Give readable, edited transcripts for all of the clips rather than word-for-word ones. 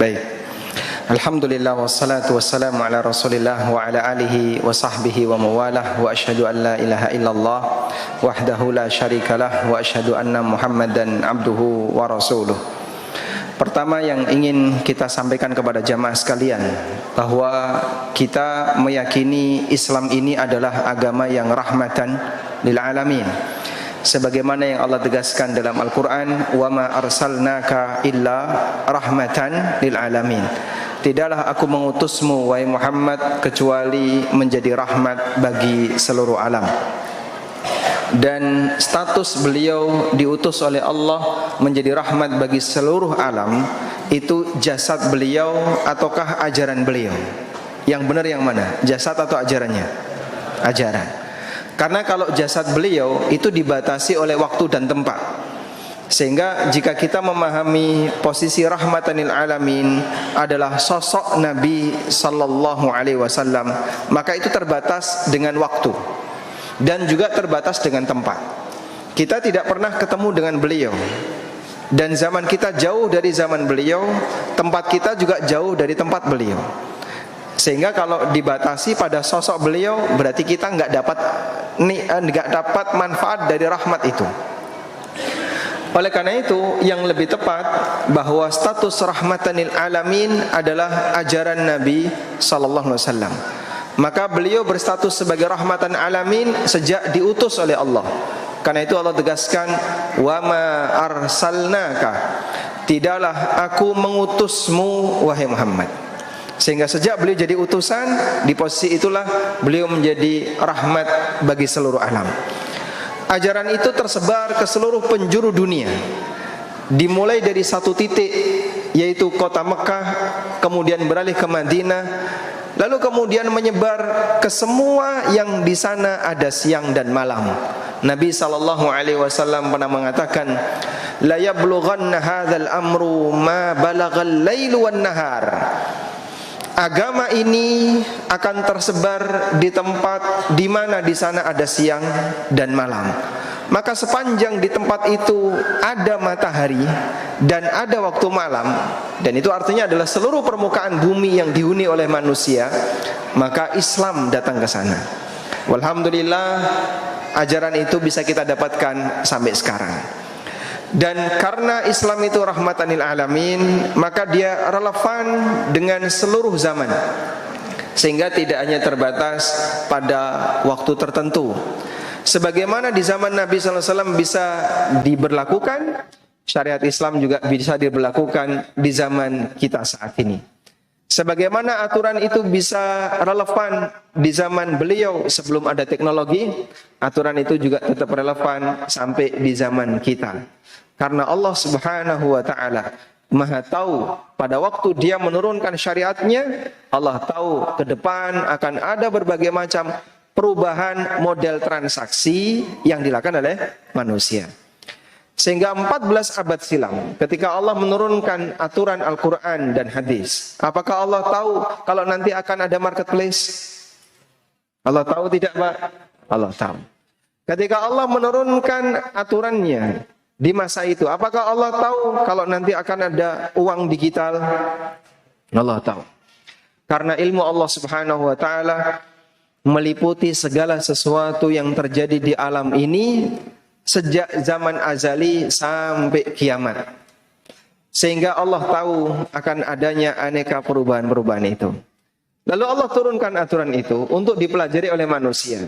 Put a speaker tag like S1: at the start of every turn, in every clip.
S1: Baik. Alhamdulillah wassalatu wassalamu ala Rasulillah wa ala alihi wa sahbihi wa mawalah wa asyhadu an la ilaha illallah wahdahu la syarikalah wa asyhadu anna Muhammadan abduhu wa rasuluh. Pertama yang ingin kita sampaikan kepada jamaah sekalian bahwa kita meyakini Islam ini adalah agama yang rahmatan lil alamin. Sebagaimana yang Allah tegaskan dalam Al-Quran, wa ma arsalnaka illa rahmatan lil alamin. Tidaklah aku mengutusmu wahai Muhammad kecuali menjadi rahmat bagi seluruh alam. Dan status beliau diutus oleh Allah menjadi rahmat bagi seluruh alam itu jasad beliau ataukah ajaran beliau? Yang benar yang mana? Jasad atau ajarannya? Ajaran. Karena kalau jasad beliau itu dibatasi oleh waktu dan tempat. Sehingga jika kita memahami posisi rahmatanil alamin adalah sosok Nabi sallallahu alaihi wasallam, maka itu terbatas dengan waktu dan juga terbatas dengan tempat. Kita tidak pernah ketemu dengan beliau. Dan zaman kita jauh dari zaman beliau, tempat kita juga jauh dari tempat beliau. Sehingga kalau dibatasi pada sosok beliau, berarti kita nggak dapat manfaat dari rahmat itu. Oleh karena itu, yang lebih tepat bahwa status rahmatanil alamin adalah ajaran Nabi sallallahu alaihi wasallam. Maka beliau berstatus sebagai rahmatan alamin sejak diutus oleh Allah. Karena itu Allah tegaskan, wa ma arsalnaka, tidaklah aku mengutusmu wahai Muhammad. Sehingga sejak beliau jadi utusan, di posisi itulah beliau menjadi rahmat bagi seluruh alam. Ajaran itu tersebar ke seluruh penjuru dunia. Dimulai dari satu titik, yaitu kota Mekah, kemudian beralih ke Madinah, lalu kemudian menyebar ke semua yang di sana ada siang dan malam. Nabi SAW pernah mengatakan, la yablughanna hadzal amru ma balagal lailu wan nahar. Agama ini akan tersebar di tempat di mana di sana ada siang dan malam. Maka sepanjang di tempat itu ada matahari dan ada waktu malam, dan itu artinya adalah seluruh permukaan bumi yang dihuni oleh manusia, maka Islam datang ke sana. Walhamdulillah, ajaran itu bisa kita dapatkan sampai sekarang. Dan karena Islam itu rahmatanil alamin, maka dia relevan dengan seluruh zaman. Sehingga tidak hanya terbatas pada waktu tertentu. Sebagaimana di zaman Nabi SAW bisa diberlakukan, syariat Islam juga bisa diberlakukan di zaman kita saat ini. Sebagaimana aturan itu bisa relevan di zaman beliau sebelum ada teknologi, aturan itu juga tetap relevan sampai di zaman kita. Karena Allah Subhanahu wa ta'ala Maha tahu pada waktu dia menurunkan syariatnya, Allah tahu ke depan akan ada berbagai macam perubahan model transaksi yang dilakukan oleh manusia. Sehingga 14 abad silam ketika Allah menurunkan aturan Al-Quran dan hadis, apakah Allah tahu kalau nanti akan ada marketplace? Allah tahu tidak, Pak? Allah tahu. Ketika Allah menurunkan aturannya di masa itu, apakah Allah tahu kalau nanti akan ada uang digital? Allah tahu. Karena ilmu Allah Subhanahu wa ta'ala meliputi segala sesuatu yang terjadi di alam ini sejak zaman azali sampai kiamat. Sehingga Allah tahu akan adanya aneka perubahan-perubahan itu. Lalu Allah turunkan aturan itu untuk dipelajari oleh manusia.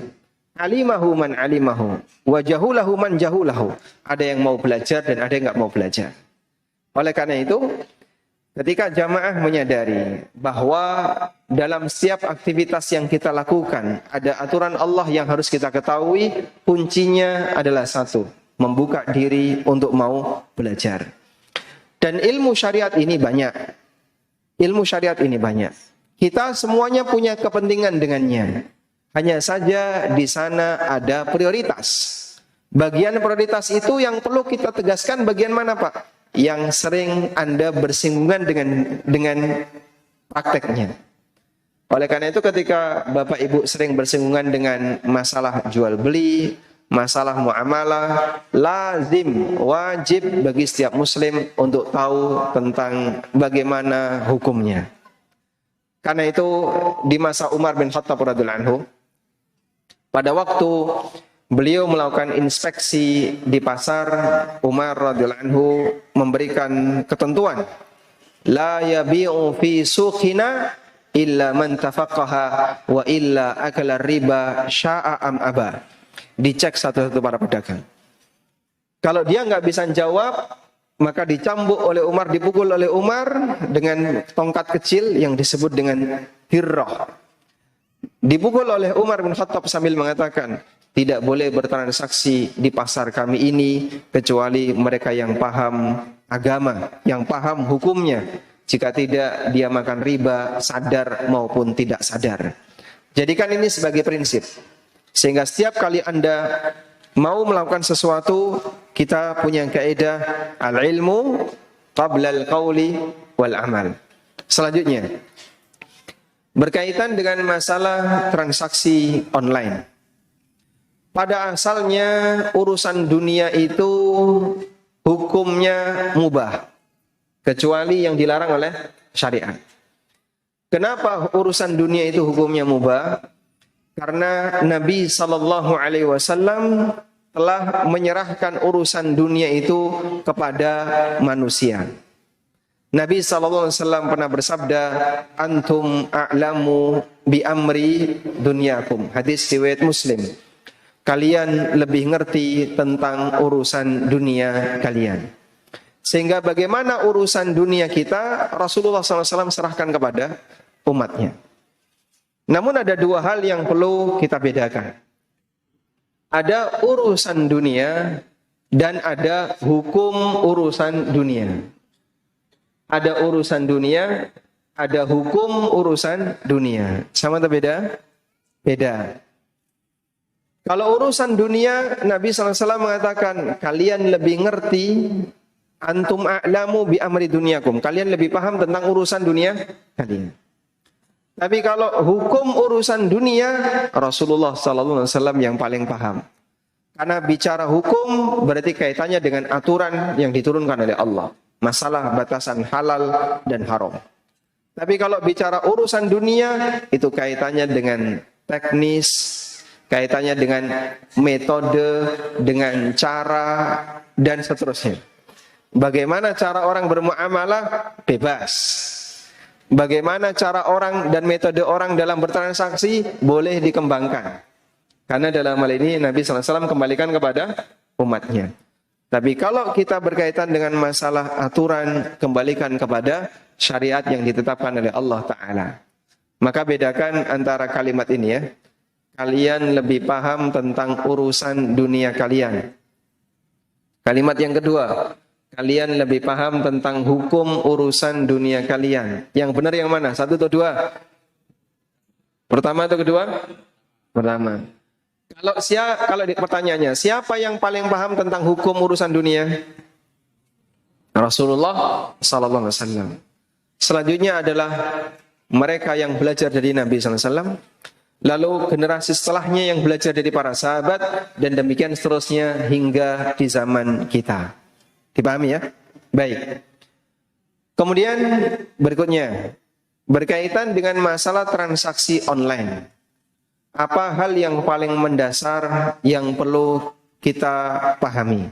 S1: Alimahu man alimahu, wa jahulahu man jahulahu. Ada yang mau belajar dan ada yang enggak mau belajar. Oleh karena itu, ketika jamaah menyadari bahwa dalam setiap aktivitas yang kita lakukan ada aturan Allah yang harus kita ketahui, kuncinya adalah satu, membuka diri untuk mau belajar. Dan ilmu syariat ini banyak. Ilmu syariat ini banyak. Kita semuanya punya kepentingan dengannya. Hanya saja di sana ada prioritas. Bagian prioritas itu yang perlu kita tegaskan bagian mana, Pak? Yang sering Anda bersinggungan dengan prakteknya. Oleh karena itu ketika Bapak Ibu sering bersinggungan dengan masalah jual beli, masalah muamalah, lazim, wajib bagi setiap muslim untuk tahu tentang bagaimana hukumnya. Karena itu di masa Umar bin Khattab radhiyallahu anhu, pada waktu beliau melakukan inspeksi di pasar, Umar radhiyallahu anhu memberikan ketentuan, la yabi'u fi suqina illa man tafaqaha wa illa akala riba sya'a am aba. Dicek satu-satu para pedagang. Kalau dia nggak bisa jawab, maka dicambuk oleh Umar, dipukul oleh Umar dengan tongkat kecil yang disebut dengan hirrah. Dipukul oleh Umar bin Khattab sambil mengatakan, tidak boleh bertransaksi di pasar kami ini kecuali mereka yang paham agama, yang paham hukumnya. Jika tidak, dia makan riba, sadar maupun tidak sadar. Jadikan ini sebagai prinsip. Sehingga setiap kali Anda mau melakukan sesuatu, kita punya kaidah al-ilmu qabla al-qawli wal amal. Selanjutnya, berkaitan dengan masalah transaksi online. Pada asalnya urusan dunia itu hukumnya mubah, kecuali yang dilarang oleh syariat. Kenapa urusan dunia itu hukumnya mubah? Karena Nabi SAW telah menyerahkan urusan dunia itu kepada manusia. Nabi SAW pernah bersabda, antum a'lamu bi amri dunyakum. Hadis riwayat Muslim. Kalian lebih ngerti tentang urusan dunia kalian. Sehingga bagaimana urusan dunia kita, Rasulullah SAW serahkan kepada umatnya. Namun ada dua hal yang perlu kita bedakan. Ada urusan dunia dan ada hukum urusan dunia. Ada urusan dunia, ada hukum urusan dunia. Sama atau beda? Beda. Kalau urusan dunia, Nabi SAW mengatakan, kalian lebih ngerti, antum a'lamu bi amri dunyakum. Kalian lebih paham tentang urusan dunia kalian. Tapi kalau hukum urusan dunia, Rasulullah SAW yang paling paham. Karena bicara hukum berarti kaitannya dengan aturan yang diturunkan oleh Allah. Masalah batasan halal dan haram. Tapi kalau bicara urusan dunia, itu kaitannya dengan teknis, kaitannya dengan metode, dengan cara, dan seterusnya. Bagaimana cara orang bermuamalah? Bebas. Bagaimana cara orang dan metode orang dalam bertransaksi? Boleh dikembangkan. Karena dalam hal ini Nabi SAW kembalikan kepada umatnya. Tapi kalau kita berkaitan dengan masalah aturan, kembalikan kepada syariat yang ditetapkan oleh Allah Ta'ala. Maka bedakan antara kalimat ini ya. Kalian lebih paham tentang urusan dunia kalian. Kalimat yang kedua, kalian lebih paham tentang hukum urusan dunia kalian. Yang benar yang mana? Satu atau dua? Pertama atau kedua? Pertama. Kalau pertanyaannya, siapa yang paling paham tentang hukum urusan dunia? Rasulullah sallallahu alaihi wasallam. Selanjutnya adalah mereka yang belajar dari Nabi sallallahu alaihi wasallam. Lalu generasi setelahnya yang belajar dari para sahabat dan demikian seterusnya hingga di zaman kita. Dipahami ya? Baik. Kemudian berikutnya berkaitan dengan masalah transaksi online. Apa hal yang paling mendasar yang perlu kita pahami?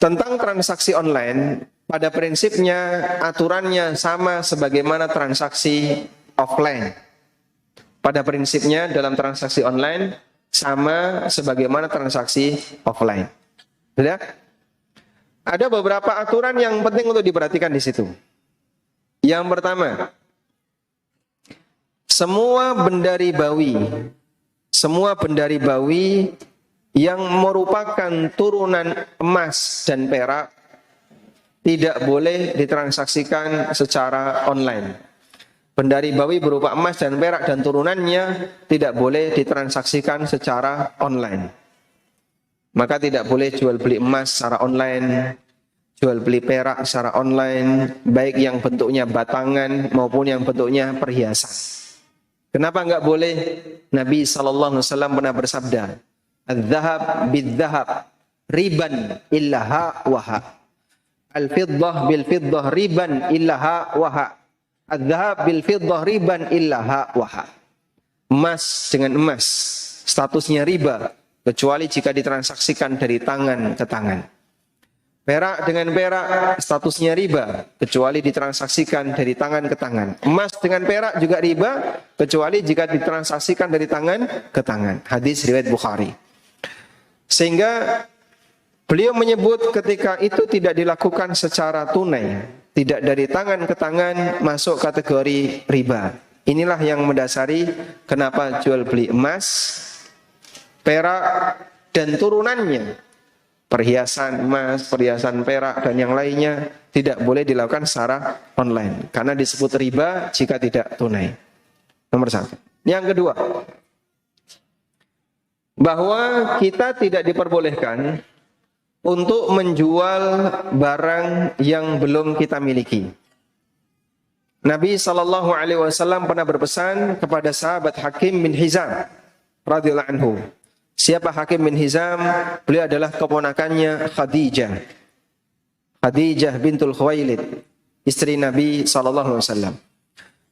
S1: Tentang transaksi online, pada prinsipnya aturannya sama sebagaimana transaksi offline. Pada prinsipnya dalam transaksi online sama sebagaimana transaksi offline. Sudah? Ada beberapa aturan yang penting untuk diperhatikan di situ. Yang pertama, semua benda ribawi yang merupakan turunan emas dan perak tidak boleh ditransaksikan secara online. Benda ribawi berupa emas dan perak dan turunannya tidak boleh ditransaksikan secara online. Maka tidak boleh jual beli emas secara online, jual beli perak secara online, baik yang bentuknya batangan maupun yang bentuknya perhiasan. Kenapa enggak boleh? Nabi sallallahu alaihi wasallam pernah bersabda, "Adz-dzahab bidz-dzahab riban illa ha wa ha. Al-fiddah bil fiddah riban illa ha wa ha. Adz-dzahab bil fiddah riban illa ha wa ha." Emas dengan emas statusnya riba kecuali jika ditransaksikan dari tangan ke tangan. Perak dengan perak statusnya riba kecuali ditransaksikan dari tangan ke tangan. Emas dengan perak juga riba kecuali jika ditransaksikan dari tangan ke tangan. Hadis riwayat Bukhari. Sehingga beliau menyebut ketika itu tidak dilakukan secara tunai, tidak dari tangan ke tangan, masuk kategori riba. Inilah yang mendasari kenapa jual beli emas, perak, dan turunannya. Perhiasan emas, perhiasan perak, dan yang lainnya tidak boleh dilakukan secara online. Karena disebut riba jika tidak tunai. Nomor satu. Yang kedua, bahwa kita tidak diperbolehkan untuk menjual barang yang belum kita miliki. Nabi SAW pernah berpesan kepada sahabat Hakim bin Hizam radhiyallahu anhu. Siapa Hakim bin Hizam? Beliau adalah keponakannya Khadijah. Khadijah bintul Khuwailid, istri Nabi SAW.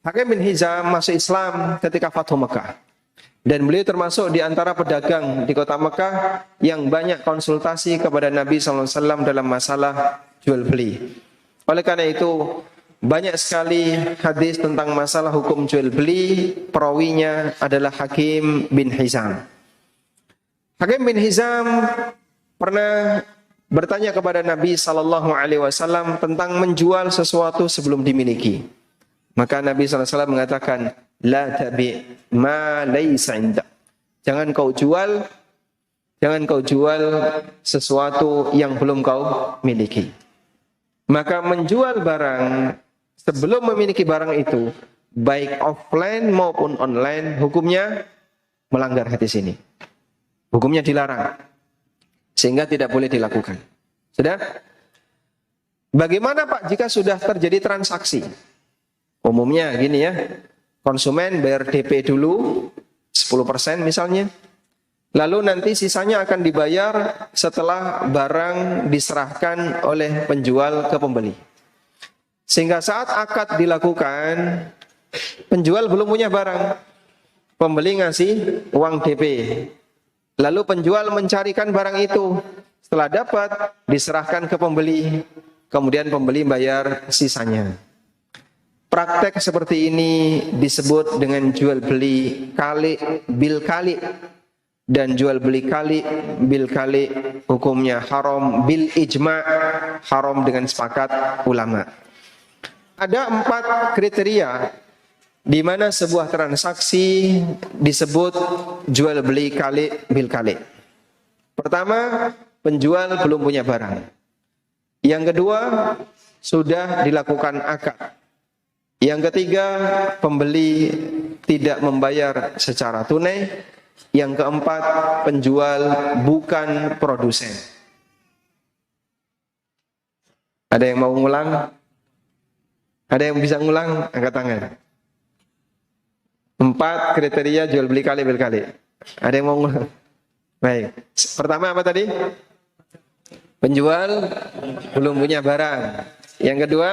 S1: Hakim bin Hizam masuk Islam ketika Fathu Mekah. Dan beliau termasuk di antara pedagang di kota Mekah yang banyak konsultasi kepada Nabi SAW dalam masalah jual beli. Oleh karena itu, banyak sekali hadis tentang masalah hukum jual beli, perawinya adalah Hakim bin Hizam. Hakim bin Hizam pernah bertanya kepada Nabi SAW tentang menjual sesuatu sebelum dimiliki. Maka Nabi SAW mengatakan, La tabi' ma laysa indak. Jangan kau jual sesuatu yang belum kau miliki. Maka menjual barang sebelum memiliki barang itu, baik offline maupun online, hukumnya melanggar hadis ini. Hukumnya dilarang. Sehingga tidak boleh dilakukan. Sudah? Bagaimana Pak jika sudah terjadi transaksi? Umumnya gini ya. Konsumen bayar DP dulu 10% misalnya. Lalu nanti sisanya akan dibayar setelah barang diserahkan oleh penjual ke pembeli. Sehingga saat akad dilakukan, penjual belum punya barang. Pembeli ngasih uang DP. Lalu penjual mencarikan barang itu. Setelah dapat, diserahkan ke pembeli. Kemudian pembeli bayar sisanya. Praktek seperti ini disebut dengan jual beli kali bil kali. Dan jual beli kali bil kali hukumnya haram bil ijma', haram dengan sepakat ulama. Ada 4 kriteria di mana sebuah transaksi disebut jual beli kali bil kali. Pertama, penjual belum punya barang. Yang kedua, sudah dilakukan akad. Yang ketiga, pembeli tidak membayar secara tunai. Yang keempat, penjual bukan produsen. Ada yang mau ngulang? Ada yang bisa ngulang? Angkat tangan. 4 kriteria jual beli kali bil kali. Ada yang mau ngulang? Baik. Pertama apa tadi? Penjual belum punya barang. Yang kedua,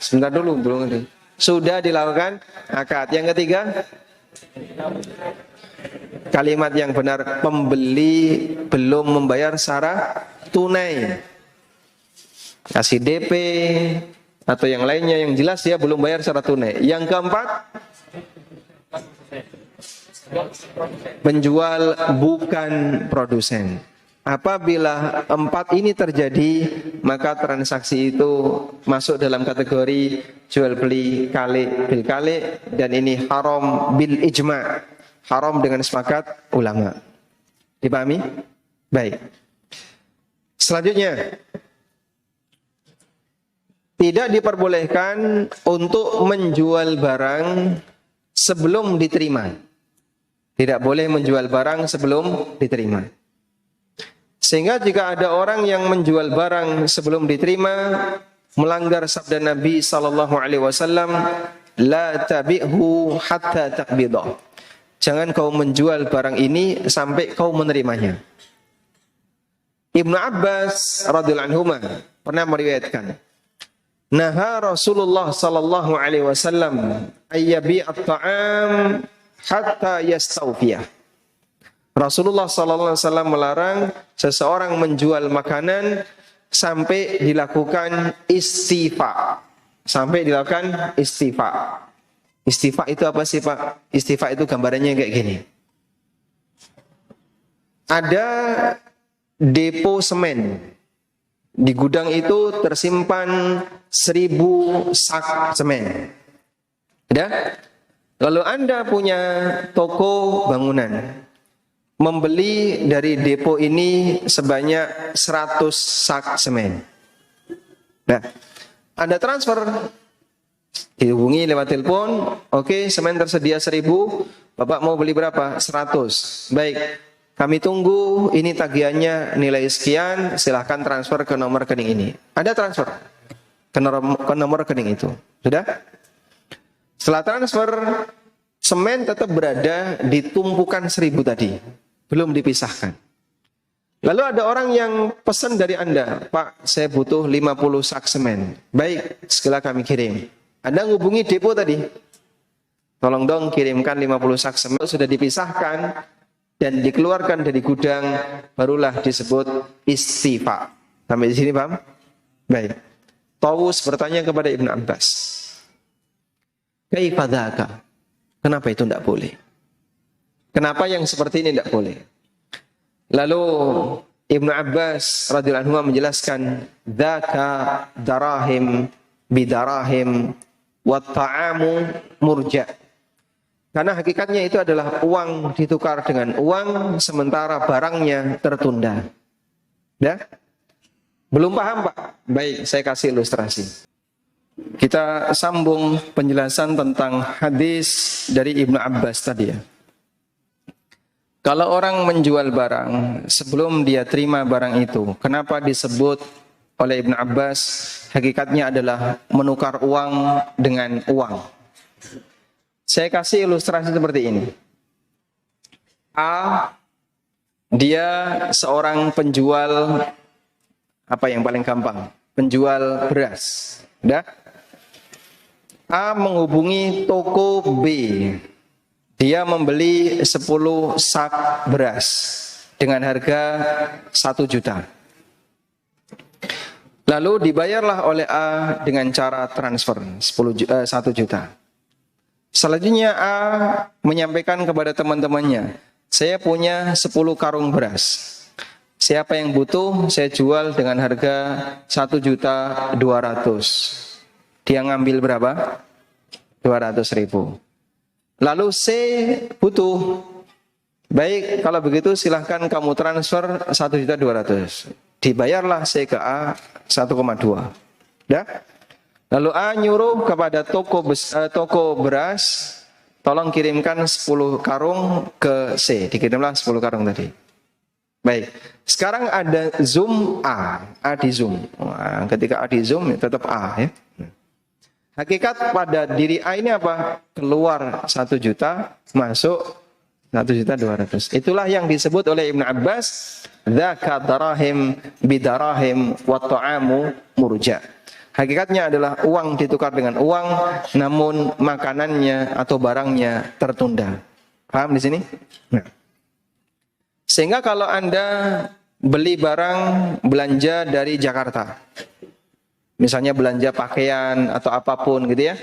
S1: sebentar dulu, belum ada. Sudah dilakukan akad. Yang ketiga, kalimat yang benar, pembeli belum membayar secara tunai. Kasih DP atau yang lainnya, yang jelas dia belum bayar secara tunai. Yang keempat, penjual bukan produsen. Apabila 4 ini terjadi, maka transaksi itu masuk dalam kategori jual beli kali bil kali, dan ini haram bil ijma', haram dengan sepakat ulama. Dipahami? Baik. Selanjutnya, tidak diperbolehkan untuk menjual barang sebelum diterima. Tidak boleh menjual barang sebelum diterima. Sehingga jika ada orang yang menjual barang sebelum diterima, melanggar sabda Nabi SAW, la tabi'hu hatta taqbidah. Jangan kau menjual barang ini sampai kau menerimanya. Ibnu Abbas radhiyallahu anhu pernah meriwayatkan, naha Rasulullah sallallahu alaihi wasallam ayyabi'at ta'am hatta yastawfiyah. Rasulullah sallallahu alaihi wasallam melarang seseorang menjual makanan sampai dilakukan istifa. Sampai dilakukan istifa. Istifa itu apa sih, Pak? Istifa itu gambarannya kayak gini. Ada depo semen. Di gudang itu tersimpan 1000 sak semen. Ada? Lalu Anda punya toko bangunan. Membeli dari depo ini sebanyak 100 sak semen. Nah, Anda transfer, dihubungi lewat telepon, oke, semen tersedia 1000, Bapak mau beli berapa? 100. Baik, kami tunggu, ini tagihannya nilai sekian, silahkan transfer ke nomor rekening ini. Anda transfer ke nomor rekening itu. Sudah? Setelah transfer, semen tetap berada di tumpukan 1000 tadi. Belum dipisahkan. Lalu ada orang yang pesan dari Anda, Pak, saya butuh 50 sak semen. Baik, segera kami kirim. Anda ngubungi depo tadi. Tolong dong kirimkan 50 sak semen. Sudah dipisahkan dan dikeluarkan dari gudang, barulah disebut istifa. Sampai di sini paham? Baik. Tawus bertanya kepada Ibnu Abbas, kaifa dzaka? Kenapa itu tidak boleh? Kenapa yang seperti ini tidak boleh? Lalu Ibnu Abbas radhiyallahu anhu menjelaskan, dzaka darahim bidarahim wa ta'amu murja. Karena hakikatnya itu adalah uang ditukar dengan uang sementara barangnya tertunda. Ya? Belum paham, Pak? Baik, saya kasih ilustrasi. Kita sambung penjelasan tentang hadis dari Ibnu Abbas tadi ya. Kalau orang menjual barang sebelum dia terima barang itu, kenapa disebut oleh Ibnu Abbas hakikatnya adalah menukar uang dengan uang? Saya kasih ilustrasi seperti ini. A, dia seorang penjual, apa yang paling gampang? Penjual beras. Udah? A menghubungi toko B. Dia membeli 10 sak beras dengan harga 1 juta. Lalu dibayarlah oleh A dengan cara transfer 1 juta. Selanjutnya A menyampaikan kepada teman-temannya, saya punya 10 karung beras. Siapa yang butuh, saya jual dengan harga 1.200.000. Dia ngambil berapa? 200.000. Lalu C butuh. Baik, kalau begitu silahkan kamu transfer 1.200.000. Dibayarlah C ke A 1,2. Ya? Lalu A nyuruh kepada toko beras, tolong kirimkan 10 karung ke C. Dikirimlah 10 karung tadi. Baik, sekarang ada zoom A di zoom. Nah, ketika A di zoom tetap A ya. Hakikat pada diri A ini apa? Keluar 1 juta, masuk 1.200.000. Itulah yang disebut oleh Ibnu Abbas, dzaka darahim bidarahim wa ta'amu murja. Hakikatnya adalah uang ditukar dengan uang, namun makanannya atau barangnya tertunda. Paham di sini? Nah. Sehingga kalau Anda beli barang belanja dari Jakarta, misalnya belanja pakaian atau apapun gitu ya,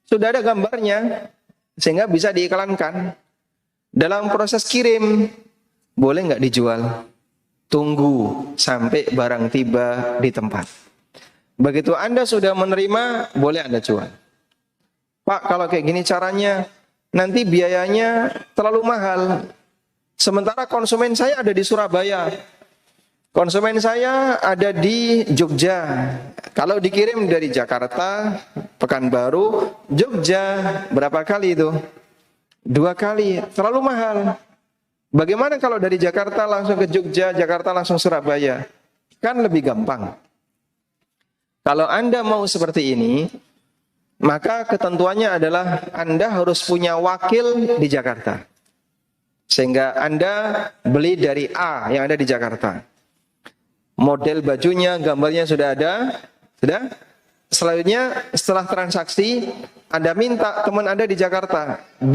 S1: sudah ada gambarnya sehingga bisa diiklankan. Dalam proses kirim boleh nggak dijual? Tunggu sampai barang tiba di tempat. Begitu Anda sudah menerima, boleh Anda jual. Pak, kalau kayak gini caranya, nanti biayanya terlalu mahal. Sementara konsumen saya ada di Surabaya. Konsumen saya ada di Jogja. Kalau dikirim dari Jakarta, Pekanbaru, Jogja, berapa kali itu? 2 kali, terlalu mahal. Bagaimana kalau dari Jakarta langsung ke Jogja, Jakarta langsung Surabaya? Kan lebih gampang. Kalau Anda mau seperti ini, maka ketentuannya adalah Anda harus punya wakil di Jakarta. Sehingga Anda beli dari A yang ada di Jakarta. Model bajunya, gambarnya sudah ada. Sudah? Selanjutnya setelah transaksi, Anda minta teman Anda di Jakarta, B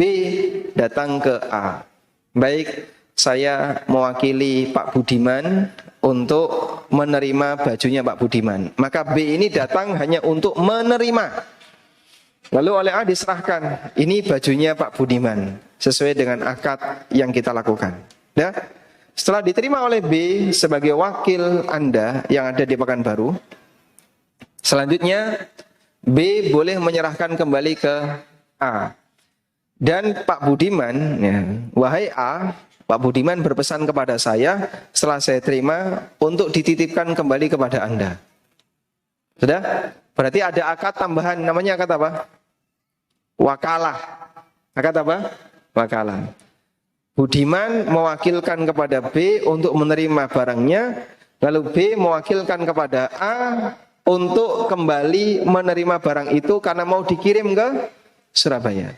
S1: datang ke A. Baik, saya mewakili Pak Budiman untuk menerima bajunya Pak Budiman. Maka B ini datang hanya untuk menerima. Lalu oleh A diserahkan, ini bajunya Pak Budiman, sesuai dengan akad yang kita lakukan. Ya? Setelah diterima oleh B sebagai wakil Anda yang ada di Pekanbaru, selanjutnya B boleh menyerahkan kembali ke A. Dan Pak Budiman, ya, wahai A, Pak Budiman berpesan kepada saya setelah saya terima untuk dititipkan kembali kepada Anda. Sudah? Berarti ada akad tambahan, namanya akad apa? Wakalah. Akad apa? Wakalah. Budiman mewakilkan kepada B untuk menerima barangnya, lalu B mewakilkan kepada A untuk kembali menerima barang itu karena mau dikirim ke Surabaya.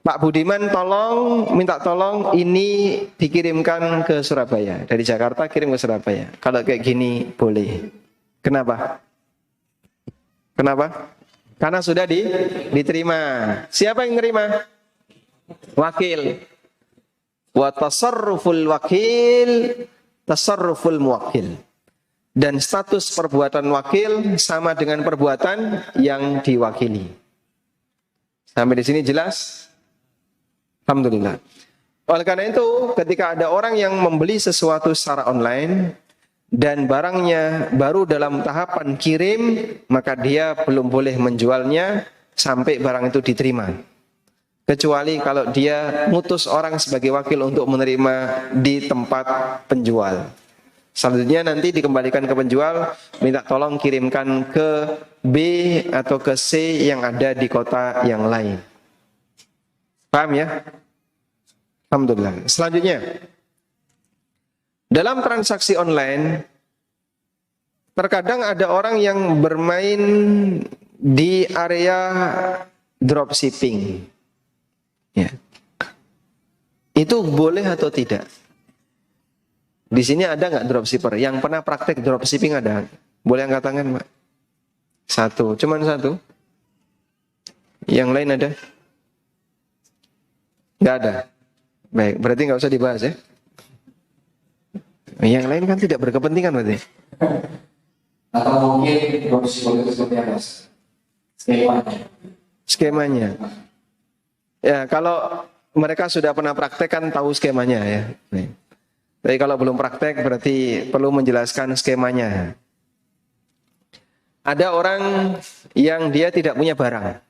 S1: Pak Budiman minta tolong ini dikirimkan ke Surabaya. Dari Jakarta kirim ke Surabaya. Kalau kayak gini boleh. Kenapa? Kenapa? Karena sudah diterima. Siapa yang nerima? Wakil. Wa tasarruful wakil, tasarruful muwakil. Dan status perbuatan wakil sama dengan perbuatan yang diwakili. Sampai di sini jelas? Alhamdulillah. Oleh karena itu, ketika ada orang yang membeli sesuatu secara online dan barangnya baru dalam tahapan kirim, maka dia belum boleh menjualnya sampai barang itu diterima. Kecuali kalau dia mutus orang sebagai wakil untuk menerima di tempat penjual. Selanjutnya nanti dikembalikan ke penjual, minta tolong kirimkan ke B atau ke C yang ada di kota yang lain. Paham ya? Alhamdulillah. Selanjutnya, dalam transaksi online, terkadang ada orang yang bermain di area dropshipping. Ya. Itu boleh atau tidak? Di sini ada nggak dropshipper? Yang pernah praktek dropshipping ada? Boleh angkat tangan, Pak? Satu, cuman satu. Yang lain ada? Nggak ada. Baik, berarti nggak usah dibahas ya. Yang lain kan tidak berkepentingan berarti.
S2: Atau mungkin dropshipper itu seperti apa?
S1: Skemanya. Ya, kalau mereka sudah pernah praktek kan tahu skemanya ya. Tapi kalau belum praktek berarti perlu menjelaskan skemanya. Ada orang yang dia tidak punya barang,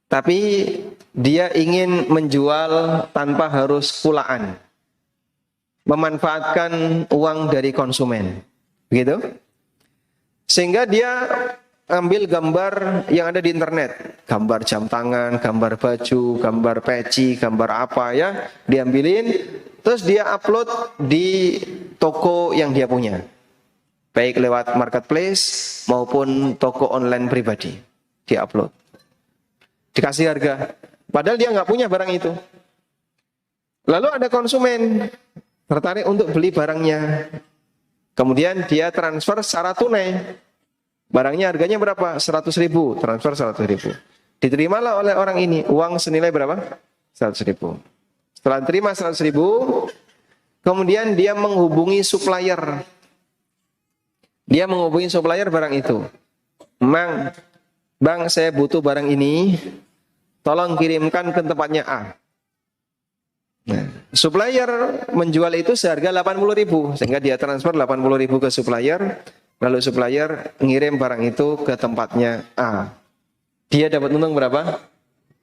S1: tapi dia ingin menjual tanpa harus kulaan, memanfaatkan uang dari konsumen, begitu. Sehingga dia ambil gambar yang ada di internet, gambar jam tangan, gambar baju, gambar peci, gambar apa ya, diambilin, terus dia upload di toko yang dia punya, baik lewat marketplace maupun toko online pribadi, dia upload, dikasih harga, padahal dia nggak punya barang itu. Lalu ada konsumen tertarik untuk beli barangnya, kemudian dia transfer secara tunai. Barangnya harganya berapa? 100.000, transfer 100.000. Diterimalah oleh orang ini uang senilai berapa? 100.000. Setelah terima 100.000, kemudian dia menghubungi supplier. Dia menghubungi supplier barang itu. Bang, saya butuh barang ini, tolong kirimkan ke tempatnya A. Nah, supplier menjual itu seharga 80.000, sehingga dia transfer 80.000 ke supplier. Lalu supplier ngirim barang itu ke tempatnya A. Dia dapat untung berapa?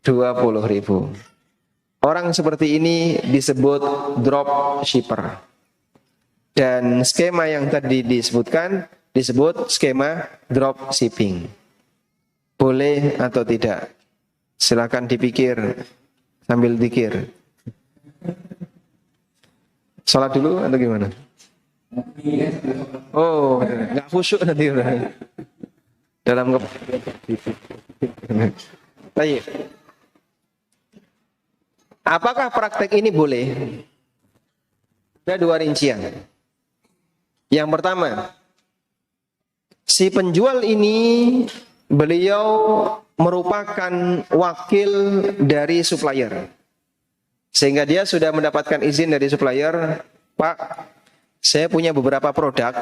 S1: 20.000. Orang seperti ini disebut dropshipper. Dan skema yang tadi disebutkan disebut skema dropshipping. Boleh atau tidak? Silakan dipikir sambil dikir. Salat dulu atau gimana? Oh, nggak khusyuk nanti udah. Dalam Baik. Apakah praktek ini boleh? Ada dua rincian. Yang pertama, si penjual ini beliau merupakan wakil dari supplier. Sehingga dia sudah mendapatkan izin dari supplier, Pak, saya punya beberapa produk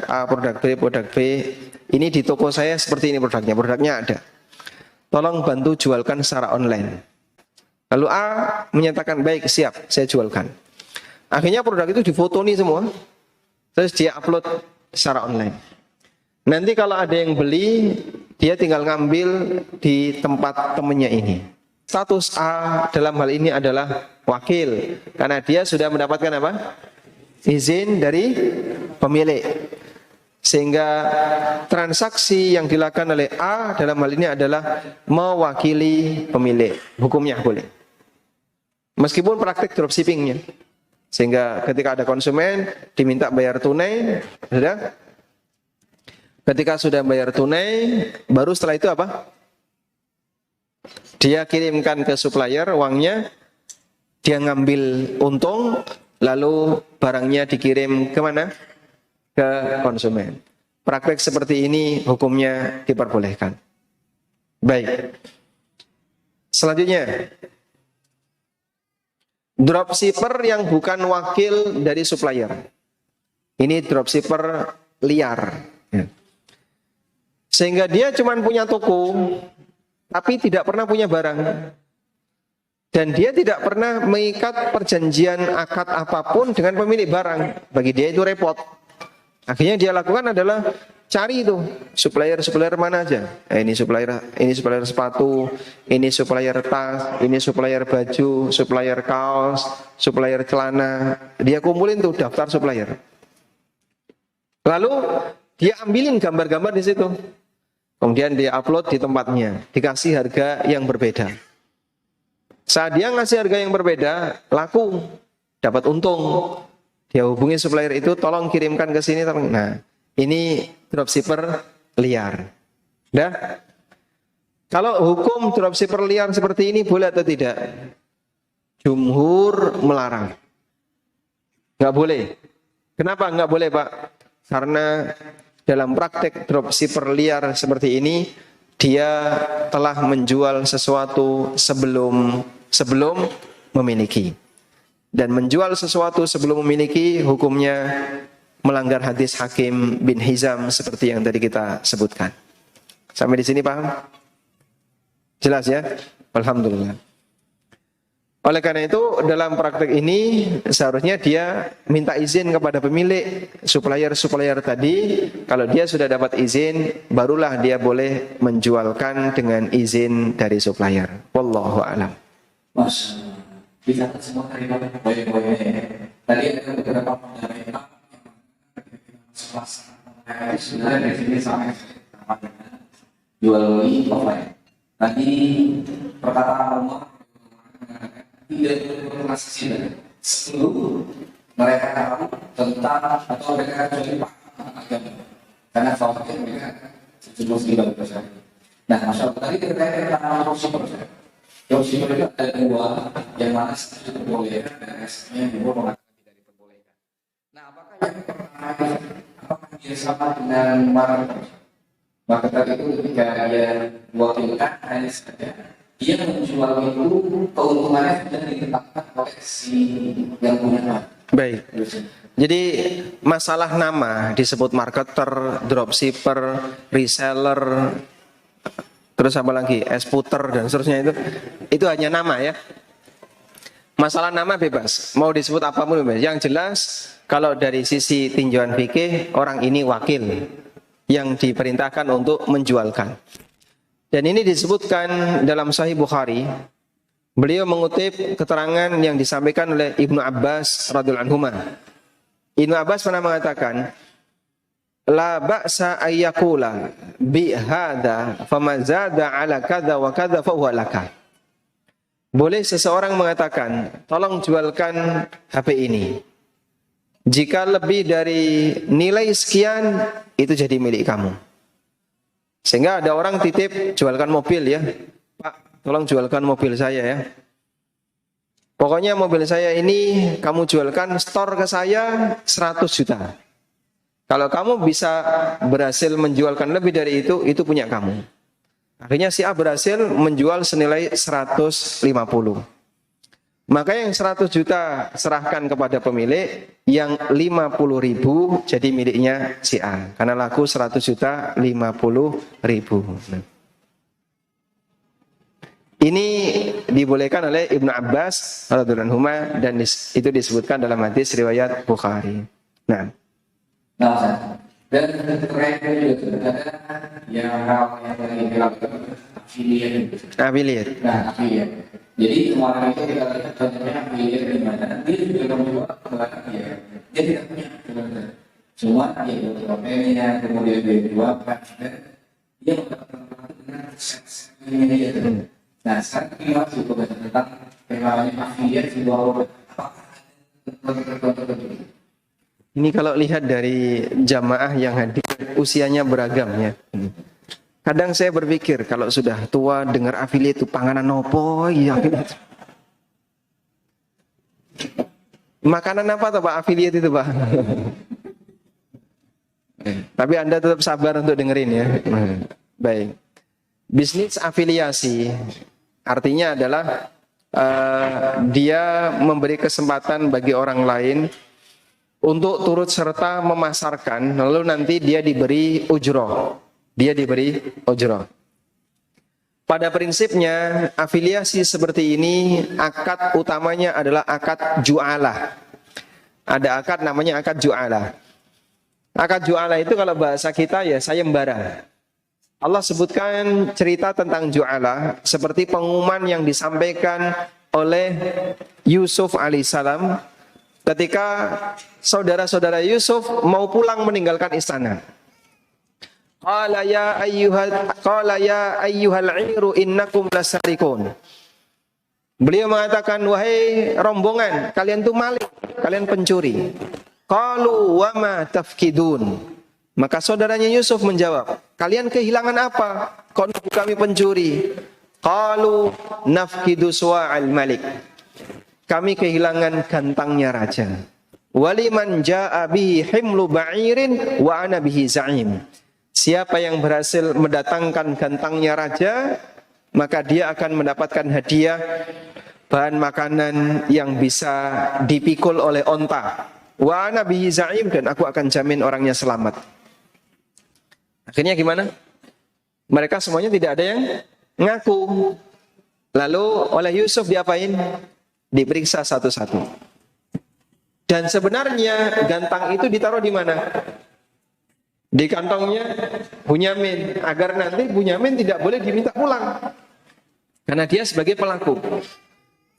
S1: A, produk B, ini di toko saya seperti ini produknya ada. Tolong bantu jualkan secara online. Lalu A menyatakan, baik, siap, saya jualkan. Akhirnya produk itu difoto nih semua, terus dia upload secara online. Nanti kalau ada yang beli, dia tinggal ngambil di tempat temennya ini. Status A dalam hal ini adalah wakil, karena dia sudah mendapatkan apa? Izin dari pemilik. Sehingga transaksi yang dilakukan oleh A dalam hal ini adalah mewakili pemilik. Hukumnya boleh. Meskipun praktik dropshippingnya. Sehingga ketika ada konsumen diminta bayar tunai, sudah. Ketika sudah bayar tunai, baru setelah itu apa? Dia kirimkan ke supplier uangnya, dia ngambil untung, lalu barangnya dikirim kemana? Ke konsumen. Praktek seperti ini hukumnya diperbolehkan. Baik. Selanjutnya, dropshipper yang bukan wakil dari supplier. Ini dropshipper liar. Sehingga dia cuma punya toko, tapi tidak pernah punya barang. Dan dia tidak pernah mengikat perjanjian akad apapun dengan pemilik barang. Bagi dia itu repot. Akhirnya dia lakukan adalah cari itu supplier mana aja. Ini supplier sepatu, ini supplier tas, ini supplier baju, supplier kaos, supplier celana. Dia kumpulin tuh daftar supplier. Lalu dia ambilin gambar-gambar di situ. Kemudian dia upload di tempatnya, dikasih harga yang berbeda. Saat dia ngasih harga yang berbeda, laku, dapat untung. Dia hubungi supplier itu, tolong kirimkan ke sini. Nah, ini dropshipper liar. Dah? Kalau hukum dropshipper liar seperti ini boleh atau tidak? Jumhur melarang. Nggak boleh. Kenapa nggak boleh, Pak? Karena dalam praktek dropshipper liar seperti ini, dia telah menjual sesuatu sebelum memiliki. Dan menjual sesuatu sebelum memiliki hukumnya melanggar hadis Hakim bin Hizam seperti yang tadi kita sebutkan. Sampai di sini paham? Jelas ya? Alhamdulillah. Oleh karena itu dalam praktek ini seharusnya dia minta izin kepada pemilik supplier tadi. Kalau dia sudah dapat izin, barulah dia boleh menjualkan dengan izin dari supplier. Wallahu a'lam.
S2: Mas, bisa semua dari poin-poinnya. Tadi ada beberapa pendapat sebenarnya dari sini sama jual beli offline. Tadi perkataan umum tidak bertransaksi sebelum mereka tahu tentang atau mereka kecuali agama, karena khawatir mereka sebelum tidak berpercaya. Nah, masalah tadi terkait dengan dropshipper. Dropshipper itu ada dua, yang mana satu diperbolehkan dan yang kedua mengatakan tidak diperbolehkan. Nah, apakah yang pertama apakah dia sama dengan marketer itu ketika dia wakilkan hanya saja dia menjual itu keuntungannya sudah ditetapkan oleh si yang punya barang.
S1: Baik. Jadi masalah nama disebut marketer, dropshipper, reseller, terus apa lagi, exporter dan seterusnya itu hanya nama ya. Masalah nama bebas, mau disebut apapun bebas. Yang jelas kalau dari sisi tinjauan fikih orang ini wakil yang diperintahkan untuk menjualkan. Dan ini disebutkan dalam Sahih Bukhari. Beliau mengutip keterangan yang disampaikan oleh Ibnu Abbas radhiyallahu anhu. Ibnu Abbas pernah mengatakan, la ba'sa ayyakula bi hadza famazada ala kadza wa kadza fa huwa laka. Boleh seseorang mengatakan, tolong jualkan HP ini. Jika lebih dari nilai sekian, itu jadi milik kamu. Sehingga ada orang titip jualkan mobil ya. Pak, tolong jualkan mobil saya ya. Pokoknya mobil saya ini kamu jualkan store ke saya 100 juta. Kalau kamu bisa berhasil menjualkan lebih dari itu punya kamu. Akhirnya si A berhasil menjual senilai 150. Maka yang 100 juta serahkan kepada pemilik, yang 50.000 jadi miliknya si A. Karena laku 100 juta 50.000. Ini dibolehkan oleh Ibnu Abbas radhiyallahu anhu dan itu disebutkan dalam hadis riwayat Bukhari. Nah,
S2: dan terkait juga ada yang tadi bilang
S1: affiliate.
S2: Nah, affiliate. Jadi kemarin itu kita lihat banyaknya affiliate di mana dia juga menjual barang dia. Dia tidak punya sebenarnya. Cuma dia jual domainnya, kemudian dia jual dia mendapatkan dengan seksnya dia. Nah, sekarang kita juga baca tentang pengalaman affiliate di bawah
S1: ini kalau lihat dari jamaah yang hadir usianya beragam ya. Kadang saya berpikir kalau sudah tua dengar affiliate itu panganan opo ya. Makanan apa tuh Pak affiliate itu Pak? Tapi Anda tetap sabar untuk dengerin ya. Baik. Bisnis afiliasi artinya adalah dia memberi kesempatan bagi orang lain untuk turut serta memasarkan, lalu nanti dia diberi ujroh. Dia diberi ujroh. Pada prinsipnya, afiliasi seperti ini, akad utamanya adalah akad ju'alah. Ada akad namanya akad ju'alah. Akad ju'alah itu kalau bahasa kita ya sayembara. Allah sebutkan cerita tentang ju'alah seperti pengumuman yang disampaikan oleh Yusuf alaihissalam ketika saudara-saudara Yusuf mau pulang meninggalkan istana. Qala ya ayyuhal 'iru innakum lasarikun. Beliau mengatakan, wahai rombongan, kalian tuh maling, kalian pencuri. Qalu wa ma tafkidun. Maka saudaranya Yusuf menjawab, kalian kehilangan apa? Kok kami pencuri? Qalu nafkidu suwa'al malik. Kami kehilangan gantangnya raja. Waliman jaa bihi himlu ba'irin wa ana bihi za'im. Siapa yang berhasil mendatangkan gantangnya raja, maka dia akan mendapatkan hadiah bahan makanan yang bisa dipikul oleh onta. Wa ana bihi za'im, dan aku akan jamin orangnya selamat. Akhirnya gimana? Mereka semuanya tidak ada yang ngaku. Lalu oleh Yusuf diapain? Diperiksa satu-satu. Dan sebenarnya gantang itu ditaruh di mana? Di kantongnya Bunyamin, agar nanti Bunyamin tidak boleh diminta pulang karena dia sebagai pelaku.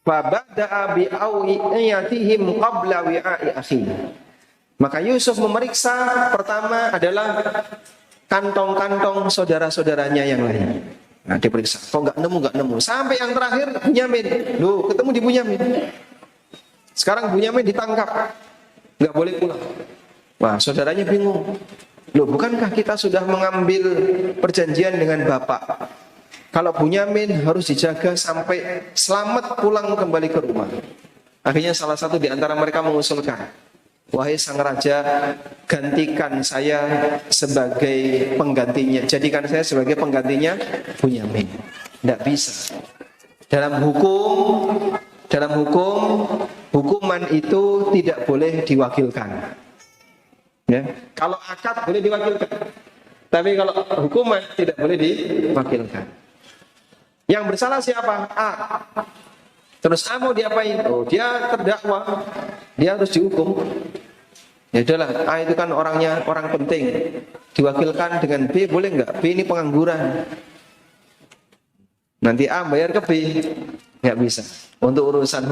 S1: Fabada'a bi'awiyatihim qabla wi'a'i akhi. Maka Yusuf memeriksa pertama adalah kantong-kantong saudara-saudaranya yang lain. Nah, diperiksa. Kok nggak nemu. Sampai yang terakhir Bunyamin. Loh, ketemu di Bunyamin. Sekarang Bunyamin ditangkap. Nggak boleh pulang. Wah, saudaranya bingung. Loh, bukankah kita sudah mengambil perjanjian dengan bapak? Kalau Bunyamin harus dijaga sampai selamat pulang kembali ke rumah. Akhirnya salah satu di antara mereka mengusulkan, wahai sang raja, gantikan saya sebagai penggantinya. Jadikan saya sebagai penggantinya Bunyamin. Tidak bisa. Dalam hukuman itu tidak boleh diwakilkan. Ya, kalau akad boleh diwakilkan, tapi kalau hukuman tidak boleh diwakilkan. Yang bersalah siapa? A. Terus A mau diapain? Oh, dia terdakwa, dia harus dihukum. Ya udahlah, A itu kan orangnya orang penting, diwakilkan dengan B, boleh nggak? B ini pengangguran. Nanti A bayar ke B, nggak bisa. Untuk urusan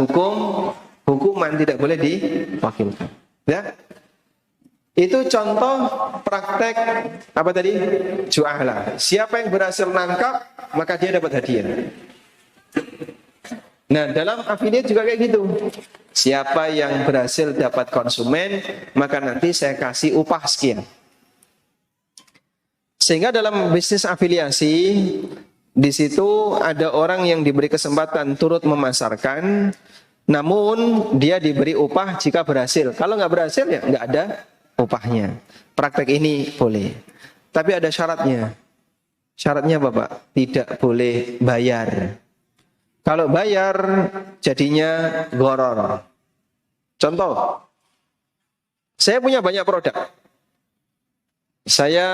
S1: hukuman tidak boleh diwakilkan. Ya. Itu contoh praktek apa tadi? Ju'alah. Siapa yang berhasil nangkap, maka dia dapat hadiah. Nah, dalam affiliate juga kayak gitu. Siapa yang berhasil dapat konsumen, maka nanti saya kasih upah sekian. Sehingga dalam bisnis afiliasi, di situ ada orang yang diberi kesempatan turut memasarkan, namun dia diberi upah jika berhasil. Kalau nggak berhasil ya nggak ada upahnya. Praktek ini boleh. Tapi ada syaratnya. Syaratnya apa, Pak? Tidak boleh bayar. Kalau bayar jadinya gharar. Contoh, saya punya banyak produk. Saya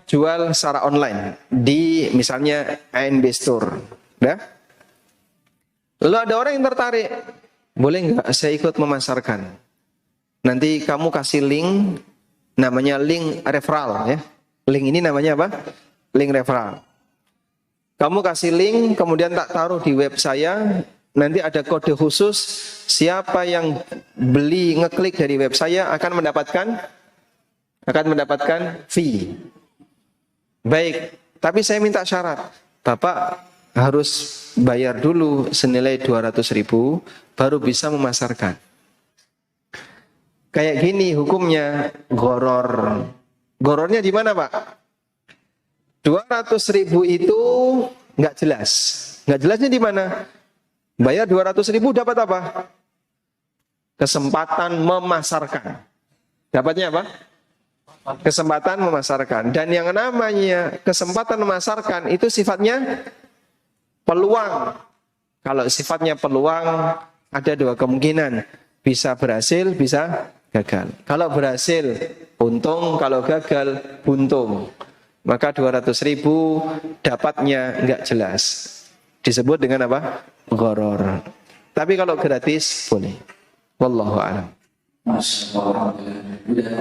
S1: jual secara online di misalnya ANB Store. Ya? Lalu ada orang yang tertarik. Boleh nggak saya ikut memasarkan? Nanti kamu kasih link, namanya link referral ya. Link ini namanya apa? Link referral. Kamu kasih link, kemudian tak taruh di web saya. Nanti ada kode khusus. Siapa yang beli ngeklik dari web saya akan mendapatkan fee. Baik, tapi saya minta syarat. Bapak harus bayar dulu senilai 200.000 baru bisa memasarkan. Kayak gini hukumnya gharar. Ghararnya di mana, Pak? 200.000 itu nggak jelas. Nggak jelasnya di mana? Bayar 200.000 dapat apa? Kesempatan memasarkan. Dapatnya apa? Kesempatan memasarkan. Dan yang namanya kesempatan memasarkan itu sifatnya peluang. Kalau sifatnya peluang ada dua kemungkinan. Bisa berhasil, bisa gagal. Kalau berhasil untung, kalau gagal buntung. Maka 200.000 dapatnya enggak jelas. Disebut dengan apa? Gharar. Tapi kalau gratis boleh. Wallahu a'lam.
S2: Masya Allah, udah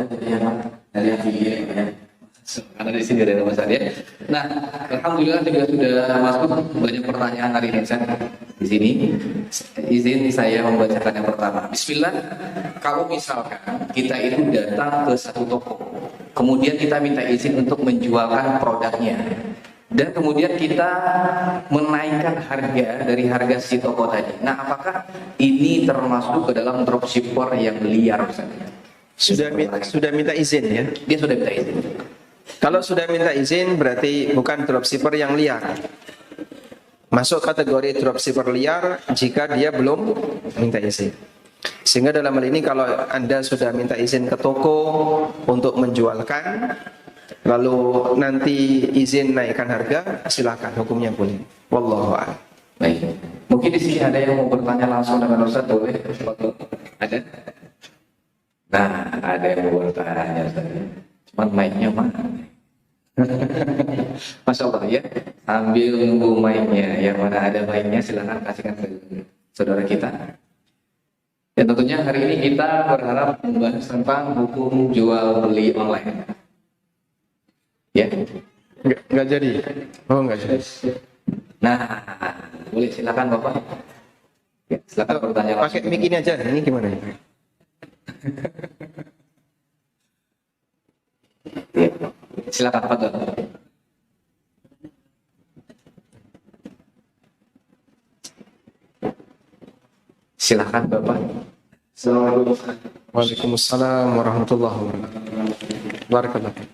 S2: dari afiliat ya. Karena di sini ada Mas Adi. Nah, alhamdulillah juga sudah masuk banyak pertanyaan hari ini di sini. Izin saya membacakan yang pertama. Bismillah. Kalau misalkan kita itu datang ke satu toko, kemudian kita minta izin untuk menjualkan produknya, dan kemudian kita menaikkan harga dari harga si toko tadi. Nah, apakah ini termasuk ke dalam dropshipper yang liar?
S1: Sudah minta izin ya?
S2: Dia sudah minta izin.
S1: Kalau sudah minta izin berarti bukan dropshipper yang liar. Masuk kategori dropshipper liar jika dia belum minta izin. Sehingga dalam hal ini kalau Anda sudah minta izin ke toko untuk menjualkan, lalu nanti izin naikkan harga, silakan, hukumnya boleh. Wallahu a'lam.
S2: Baik. Mungkin di sini ada yang mau bertanya langsung dengan Ustaz, boleh? Ada? Nah, ada yang mau bertanya, Ustaz. Cuman mic-nya mana? Masya Allah ya. Sambil nunggu mic-nya, yang mana ada mic-nya silakan kasihkan ke saudara kita. Dan tentunya hari ini kita berharap membahas tentang hukum jual beli online. Ya,
S1: Enggak jadi. Oh, enggak jadi.
S2: nah, boleh silakan Bapak. Ya, silakan bertanya langsung.
S1: Pakai mic ini aja. Ini gimana?
S2: Ya, silakan Pak. Silakan Bapak.
S1: Assalamualaikum. Waalaikumsalam warahmatullahi wabarakatuh. Barakallahu.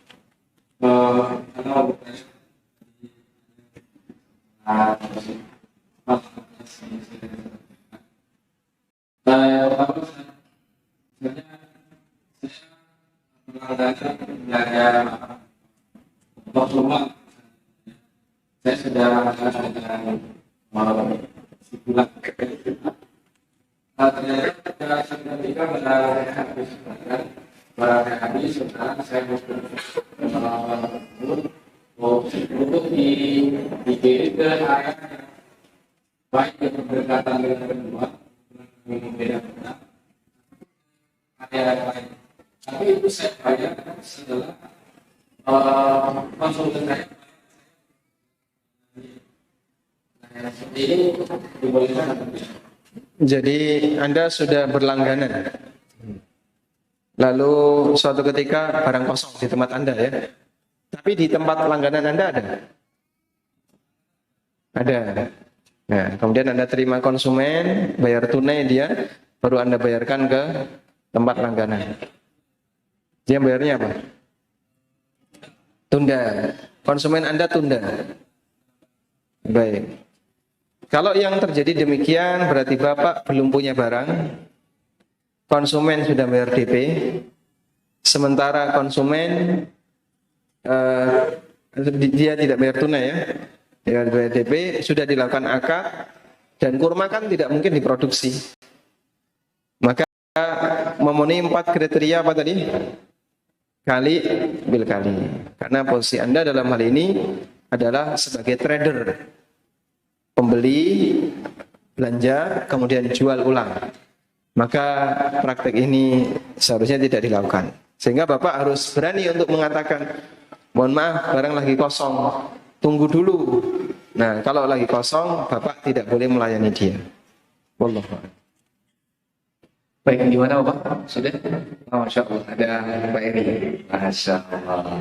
S3: Saya sudah melakukan dengan sebulan ternyata ketika barang habis sekarang saya untuk dikirim ke area baik yang berdekatan dengan kedua beda area lain. Tapi itu saya bayar setelah konsultan saya. Seperti ini dibolehkan.
S1: Jadi Anda sudah berlangganan. Lalu suatu ketika barang kosong di tempat Anda ya. Tapi di tempat langganan Anda ada? Ada. Nah, kemudian Anda terima konsumen, bayar tunai dia, baru Anda bayarkan ke tempat langganan. Dia bayarnya apa? Tunda. Konsumen Anda tunda. Baik. Kalau yang terjadi demikian berarti Bapak belum punya barang. Konsumen sudah bayar DP. Sementara konsumen dia tidak bayar tunai ya. Dia bayar DP, sudah dilakukan akad dan kurma kan tidak mungkin diproduksi. Maka memenuhi 4 kriteria apa tadi? Kali bil kali. Karena posisi Anda dalam hal ini adalah sebagai trader. Pembeli, belanja, kemudian jual ulang. Maka praktek ini seharusnya tidak dilakukan. Sehingga Bapak harus berani untuk mengatakan, mohon maaf, barang lagi kosong, tunggu dulu. Nah, kalau lagi kosong, Bapak tidak boleh melayani dia. Wallahu a'lam.
S2: Baik, gimana Bapak? Sudah? Oh, Masya Allah, ada Pak Eri. Masya Allah.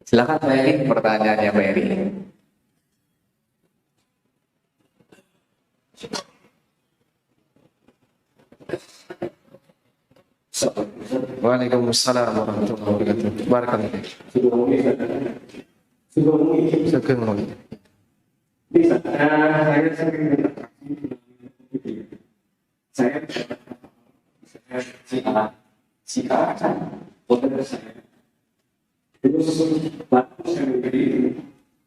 S2: Silakan Pak Eri, pertanyaannya Pak Eri.
S1: Waalaikumsalam warahmatullahi wabarakatuh. Barakallahu. Sugeng mulai.
S3: Saya jika order saya terus baru saya beri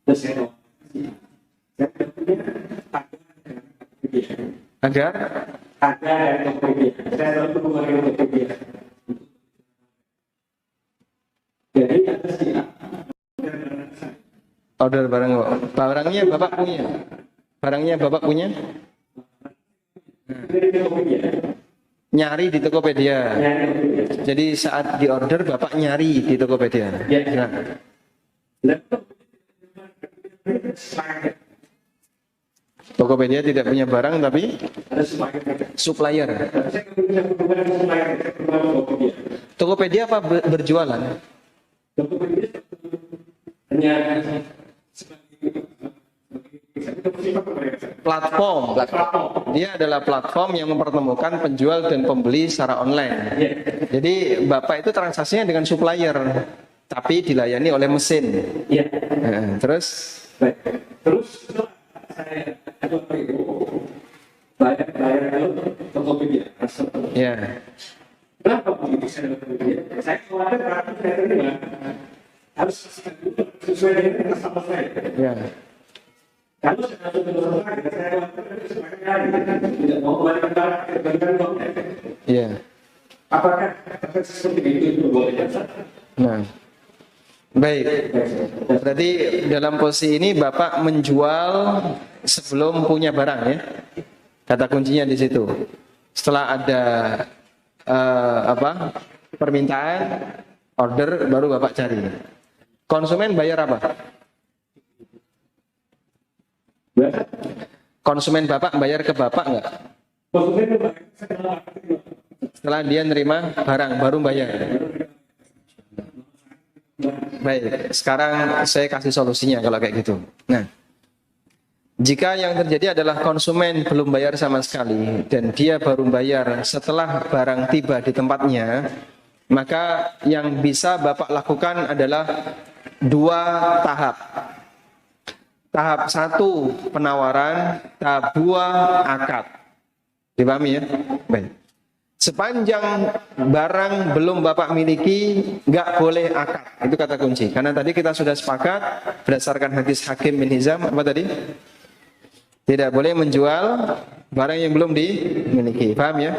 S3: terus saya punya
S1: Agar
S3: ada dari Tokopedia. Saya selalu mengeluarkan Tokopedia. Jadi ada sih
S1: order barang barangnya Bapak punya. Barangnya Bapak punya?
S3: dari Tokopedia.
S1: Nyari di Tokopedia. Jadi saat di order Bapak nyari di Tokopedia.
S3: Ya.
S1: Nah, Tokopedia tidak punya barang tapi
S3: Ada supplier.
S1: supplier.
S3: Saya kemudian supplier Tokopedia.
S1: Tokopedia apa berjualan?
S3: Tokopedia hanya
S1: Platform. Dia adalah platform yang mempertemukan penjual dan pembeli secara online. Jadi Bapak itu transaksinya dengan supplier, tapi dilayani oleh mesin.
S3: Iya.
S1: Terus
S3: Baik. Terus setelah saya coba itu bayar Tokopedia.
S1: ya,
S3: Kenapa begitu saya Tokopedia? Saya khawatir karena saya terima harus sesuai dengan customer saya.
S1: ya.
S3: Kalau saya langsung ke customer saya khawatir semakin tidak mau kembalikan barang kembalikan uang.
S1: Iya.
S3: Apakah seperti itu boleh?
S1: Nah, baik. Berarti dalam posisi ini Bapak menjual sebelum punya barang ya. Kata kuncinya di situ. Setelah ada permintaan, order baru Bapak cari. Konsumen bayar apa? Konsumen Bapak bayar ke Bapak enggak? Setelah dia nerima barang baru bayar. Baik, sekarang saya kasih solusinya kalau kayak gitu. Nah, jika yang terjadi adalah konsumen belum bayar sama sekali dan dia baru bayar setelah barang tiba di tempatnya, maka yang bisa Bapak lakukan adalah 2 tahap. Tahap 1 penawaran, tahap 2 akad. Dipahami ya? Baik. Sepanjang barang belum Bapak miliki, nggak boleh akad. Itu kata kunci. Karena tadi kita sudah sepakat berdasarkan hadis Hakim bin Hizam, apa tadi? Tidak boleh menjual barang yang belum dimiliki. Paham ya?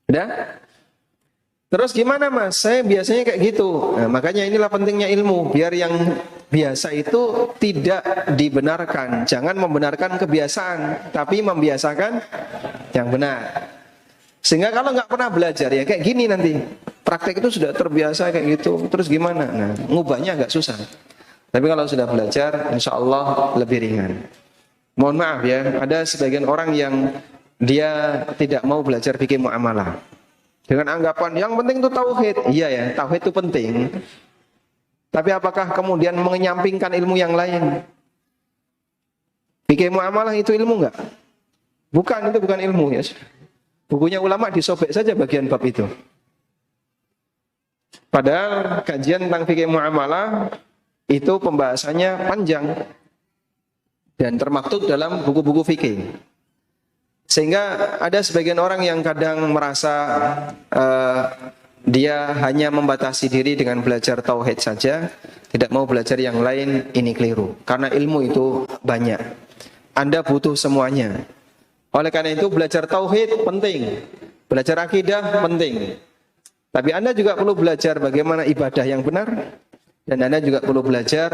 S1: Udah? Terus gimana Mas? Saya biasanya kayak gitu. Nah, makanya inilah pentingnya ilmu. Biar yang biasa itu tidak dibenarkan. Jangan membenarkan kebiasaan, tapi membiasakan yang benar. Sehingga kalau nggak pernah belajar ya kayak gini nanti. Praktek itu sudah terbiasa kayak gitu. Terus gimana? Nah, ngubahnya agak susah. Tapi kalau sudah belajar, insya Allah lebih ringan. Mohon maaf ya, ada sebagian orang yang dia tidak mau belajar bikin muamalah. Dengan anggapan yang penting itu tauhid. Iya ya, tauhid itu penting. Tapi apakah kemudian menyampingkan ilmu yang lain? Bikin muamalah itu ilmu enggak? Bukan, itu bukan ilmu ya. Bukunya ulama disobek saja bagian bab itu. Padahal kajian tentang fikih muamalah itu pembahasannya panjang dan termaktub dalam buku-buku fikih. Sehingga ada sebagian orang yang kadang merasa dia hanya membatasi diri dengan belajar tauhid saja, tidak mau belajar yang lain. Ini keliru, karena ilmu itu banyak. Anda butuh semuanya. Oleh karena itu belajar tauhid penting, belajar akidah penting. Tapi Anda juga perlu belajar bagaimana ibadah yang benar, dan Anda juga perlu belajar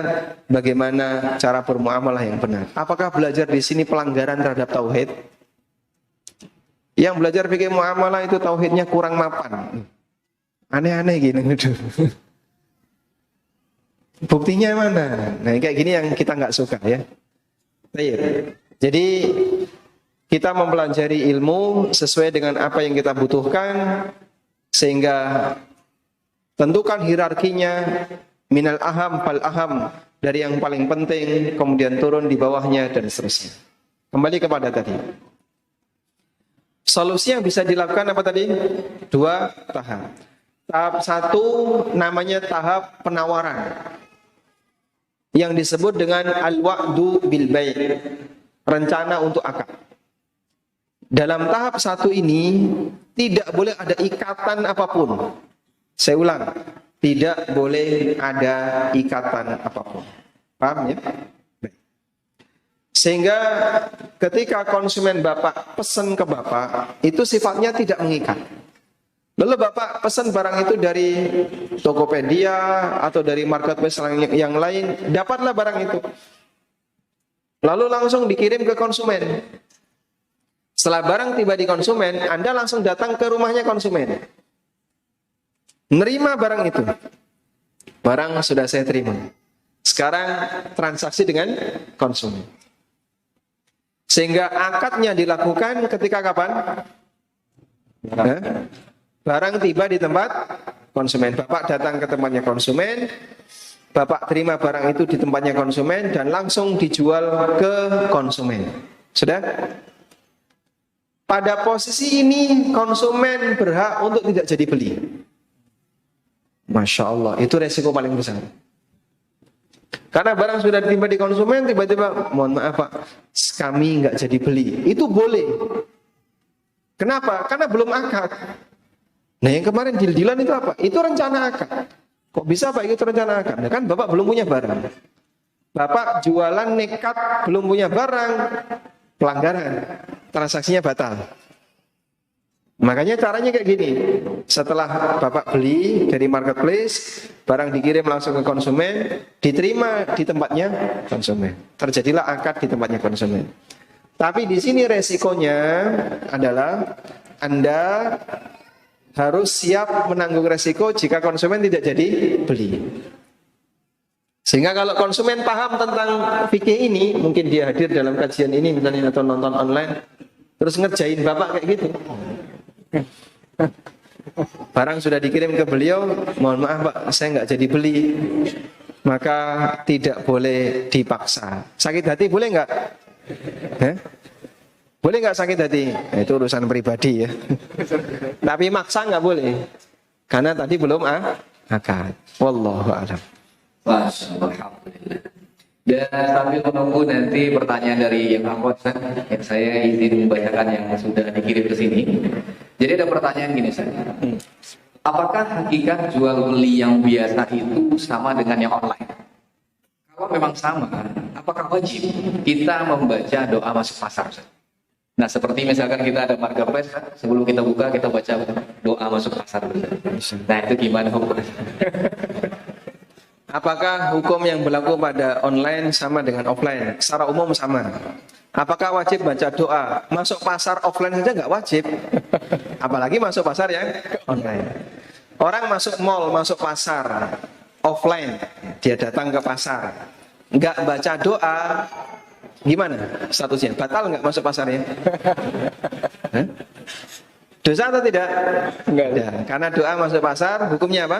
S1: bagaimana cara bermuamalah yang benar. Apakah belajar di sini pelanggaran terhadap tauhid? Yang belajar fikih muamalah itu tauhidnya kurang mapan. Aneh-aneh gini. Buktinya mana? Nah, kayak gini yang kita nggak suka ya. Baik. Jadi kita mempelajari ilmu sesuai dengan apa yang kita butuhkan, sehingga tentukan hierarkinya minal aham fal aham, dari yang paling penting kemudian turun di bawahnya dan seterusnya. Kembali kepada tadi. Solusi yang bisa dilakukan apa tadi? 2 tahap. Tahap 1 namanya tahap penawaran, yang disebut dengan al-wa'du bil bai', rencana untuk akad. Dalam tahap 1 ini tidak boleh ada ikatan apapun. Saya ulang, tidak boleh ada ikatan apapun. Paham ya? Baik. Sehingga ketika konsumen Bapak pesan ke Bapak, itu sifatnya tidak mengikat. Lalu Bapak pesan barang itu dari Tokopedia atau dari marketplace yang lain, dapatlah barang itu. Lalu langsung dikirim ke konsumen. Setelah barang tiba di konsumen, Anda langsung datang ke rumahnya konsumen. Nerima barang itu. Barang sudah saya terima. Sekarang transaksi dengan konsumen. Sehingga akadnya dilakukan ketika kapan? Barang tiba di tempat konsumen. Bapak datang ke tempatnya konsumen, Bapak terima barang itu di tempatnya konsumen dan langsung dijual ke konsumen. Sudah? Pada posisi ini konsumen berhak untuk tidak jadi beli. Masya Allah, itu resiko paling besar. Karena barang sudah ditimpa di konsumen, tiba-tiba, mohon maaf Pak, kami nggak jadi beli. Itu boleh. Kenapa? Karena belum akad. Nah yang kemarin deal-dealan itu apa? Itu rencana akad. Kok bisa Pak itu rencana akad? Nah, kan Bapak belum punya barang. Bapak jualan nekat, belum punya barang, pelanggaran. Transaksinya batal. Makanya caranya kayak gini. Setelah Bapak beli dari marketplace, barang dikirim langsung ke konsumen, diterima di tempatnya konsumen. Terjadilah akad di tempatnya konsumen. Tapi di sini resikonya adalah Anda harus siap menanggung resiko jika konsumen tidak jadi beli. Sehingga kalau konsumen paham tentang fikih ini, mungkin dia hadir dalam kajian ini misalnya atau nonton online, terus ngerjain Bapak kayak gitu. Barang sudah dikirim ke beliau, mohon maaf Pak, saya nggak jadi beli. Maka tidak boleh dipaksa. Sakit hati boleh nggak? Boleh nggak sakit hati? Itu urusan pribadi ya. Tapi maksa nggak boleh, karena tadi belum akad. Wallahu a'lam.
S2: Alhamdulillah. Dan sambil menunggu nanti pertanyaan dari yang akhwat, yang saya izin membacakan yang sudah dikirim ke sini. Jadi ada pertanyaan gini Ustaz. Apakah hakikat jual beli yang biasa itu sama dengan yang online? Kalau memang sama, apakah wajib kita membaca doa masuk pasar Ustaz? Nah seperti misalkan kita ada marketplace, sebelum kita buka kita baca doa masuk pasar. Nah itu gimana hukumnya?
S1: Apakah hukum yang berlaku pada online sama dengan offline? Secara umum sama. Apakah wajib baca doa? Masuk pasar offline saja nggak wajib. Apalagi masuk pasar yang online. Orang masuk mall, masuk pasar offline, dia datang ke pasar, nggak baca doa, gimana statusnya? Batal nggak masuk pasarnya? Dosa atau tidak? Enggak. Ya, karena doa masuk pasar, hukumnya apa?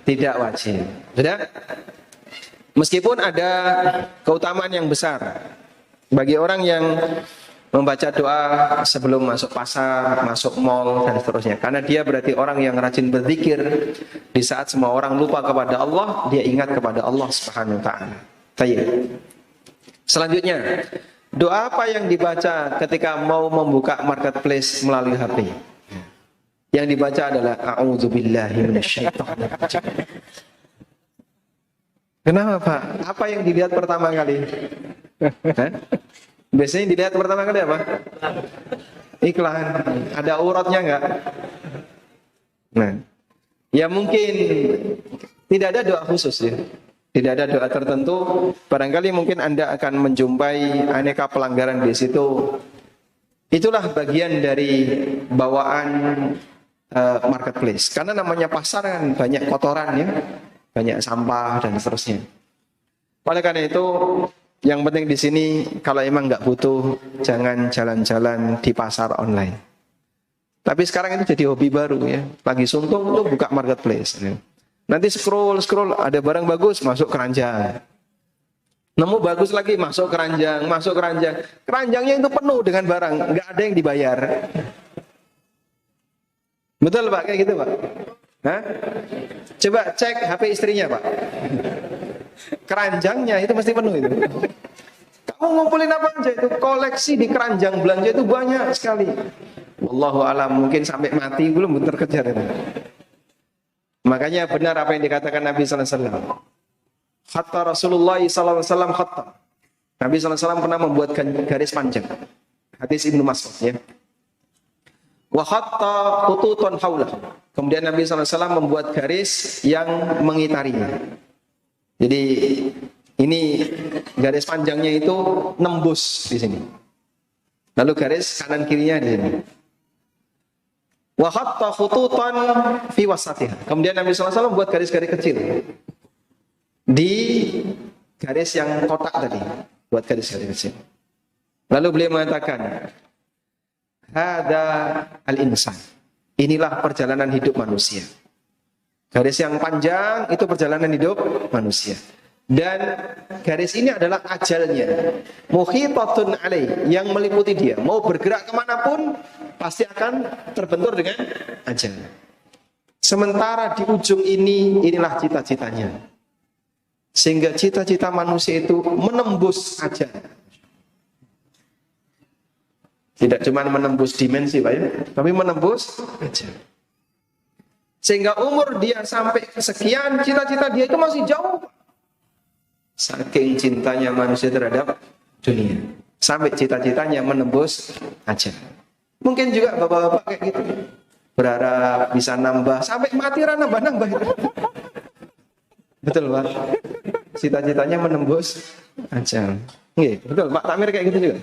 S1: Tidak wajib. Sudah? Meskipun ada keutamaan yang besar bagi orang yang membaca doa sebelum masuk pasar, masuk mall dan seterusnya. Karena dia berarti orang yang rajin berzikir. Di saat semua orang lupa kepada Allah, dia ingat kepada Allah Subhanahu wa taala. Baik. Selanjutnya, doa apa yang dibaca ketika mau membuka marketplace melalui HP? Yang dibaca adalah a'udzubillahi minasyaitonir rajim. Kenapa, Pak? Apa yang dilihat pertama kali? Hah? Biasanya yang dilihat pertama kali apa? Iklan. Ada uratnya enggak? Nah, ya mungkin tidak ada doa khusus ya. Tidak ada doa tertentu. Barangkali mungkin Anda akan menjumpai aneka pelanggaran di situ. Itulah bagian dari bawaan marketplace. Karena namanya pasar kan banyak kotoran ya, banyak sampah dan seterusnya. Oleh karena itu, yang penting di sini kalau emang nggak butuh, jangan jalan-jalan di pasar online. Tapi sekarang itu jadi hobi baru ya. Lagi suntung tuh buka marketplace. Ya. Nanti scroll, ada barang bagus masuk keranjang. Nemu bagus lagi masuk keranjang. Keranjangnya itu penuh dengan barang, nggak ada yang dibayar. Betul Pak, kayak gitu Pak? Hah? Coba cek HP istrinya Pak. Keranjangnya itu mesti penuh itu. Kamu ngumpulin apa aja itu? Koleksi di keranjang belanja itu banyak sekali. Wallahu alam, mungkin sampai mati belum terkejar itu. Makanya benar apa yang dikatakan Nabi sallallahu alaihi wasallam. Hatta Rasulullah sallallahu alaihi wasallam khatta. Nabi sallallahu alaihi wasallam pernah membuat garis panjang. Hadis Ibnu Mas'ud ya. Wa khatta khututun haulah. Kemudian Nabi sallallahu alaihi wasallam membuat garis yang mengitarinya. Jadi ini garis panjangnya itu nembus di sini. Lalu garis kanan kirinya di sini. Wa khatta khututan fi wasatiha. Kemudian Nabi sallallahu alaihi wasallam buat garis-garis kecil di garis yang kotak tadi, buat garis-garis kecil. Lalu beliau mengatakan, hada al-insan. Inilah perjalanan hidup manusia. Garis yang panjang itu perjalanan hidup manusia. Dan garis ini adalah ajalnya. Muhitatun alaih, yang meliputi dia. Mau bergerak kemanapun, pasti akan terbentur dengan ajal. Sementara di ujung ini, inilah cita-citanya. Sehingga cita-cita manusia itu menembus ajal. Tidak cuma menembus dimensi Pak ya, tapi menembus ajal. Sehingga umur dia sampai sekian, cita-cita dia itu masih jauh. Saking cintanya manusia terhadap dunia. Sampai cita-citanya menembus ajal. Mungkin juga bapak-bapak kayak gitu. Berharap bisa nambah, sampai mati nambah-nambah. Betul Pak? Cita-citanya menembus ajal. Nggih, betul Pak Takmir kayak gitu juga.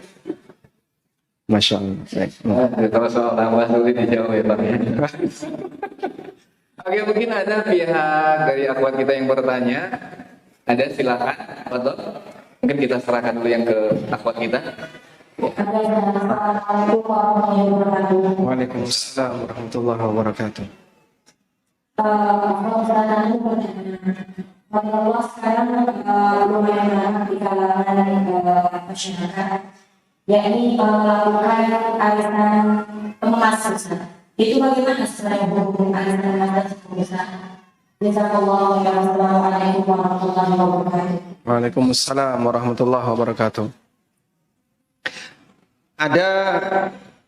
S1: Masya Allah.
S2: Kalau soal nambah sulit dijawab ya Pak. Oke, mungkin ada pihak dari akhwat kita yang bertanya. Ada, silakan. Betul. Mungkin kita serahkan dulu yang ke akhwat kita.
S1: Waalaikumsalam warahmatullahi wabarakatuh.
S4: Allah sekarang lumayan banyak di kalangan masyarakat, yakni melakukan arisan emas Ustaz. Itu bagaimana sebenarnya hukum arisan emas Ustaz? Assalamualaikum warahmatullahi wabarakatuh.
S1: Waalaikumsalam warahmatullahi wabarakatuh. Ada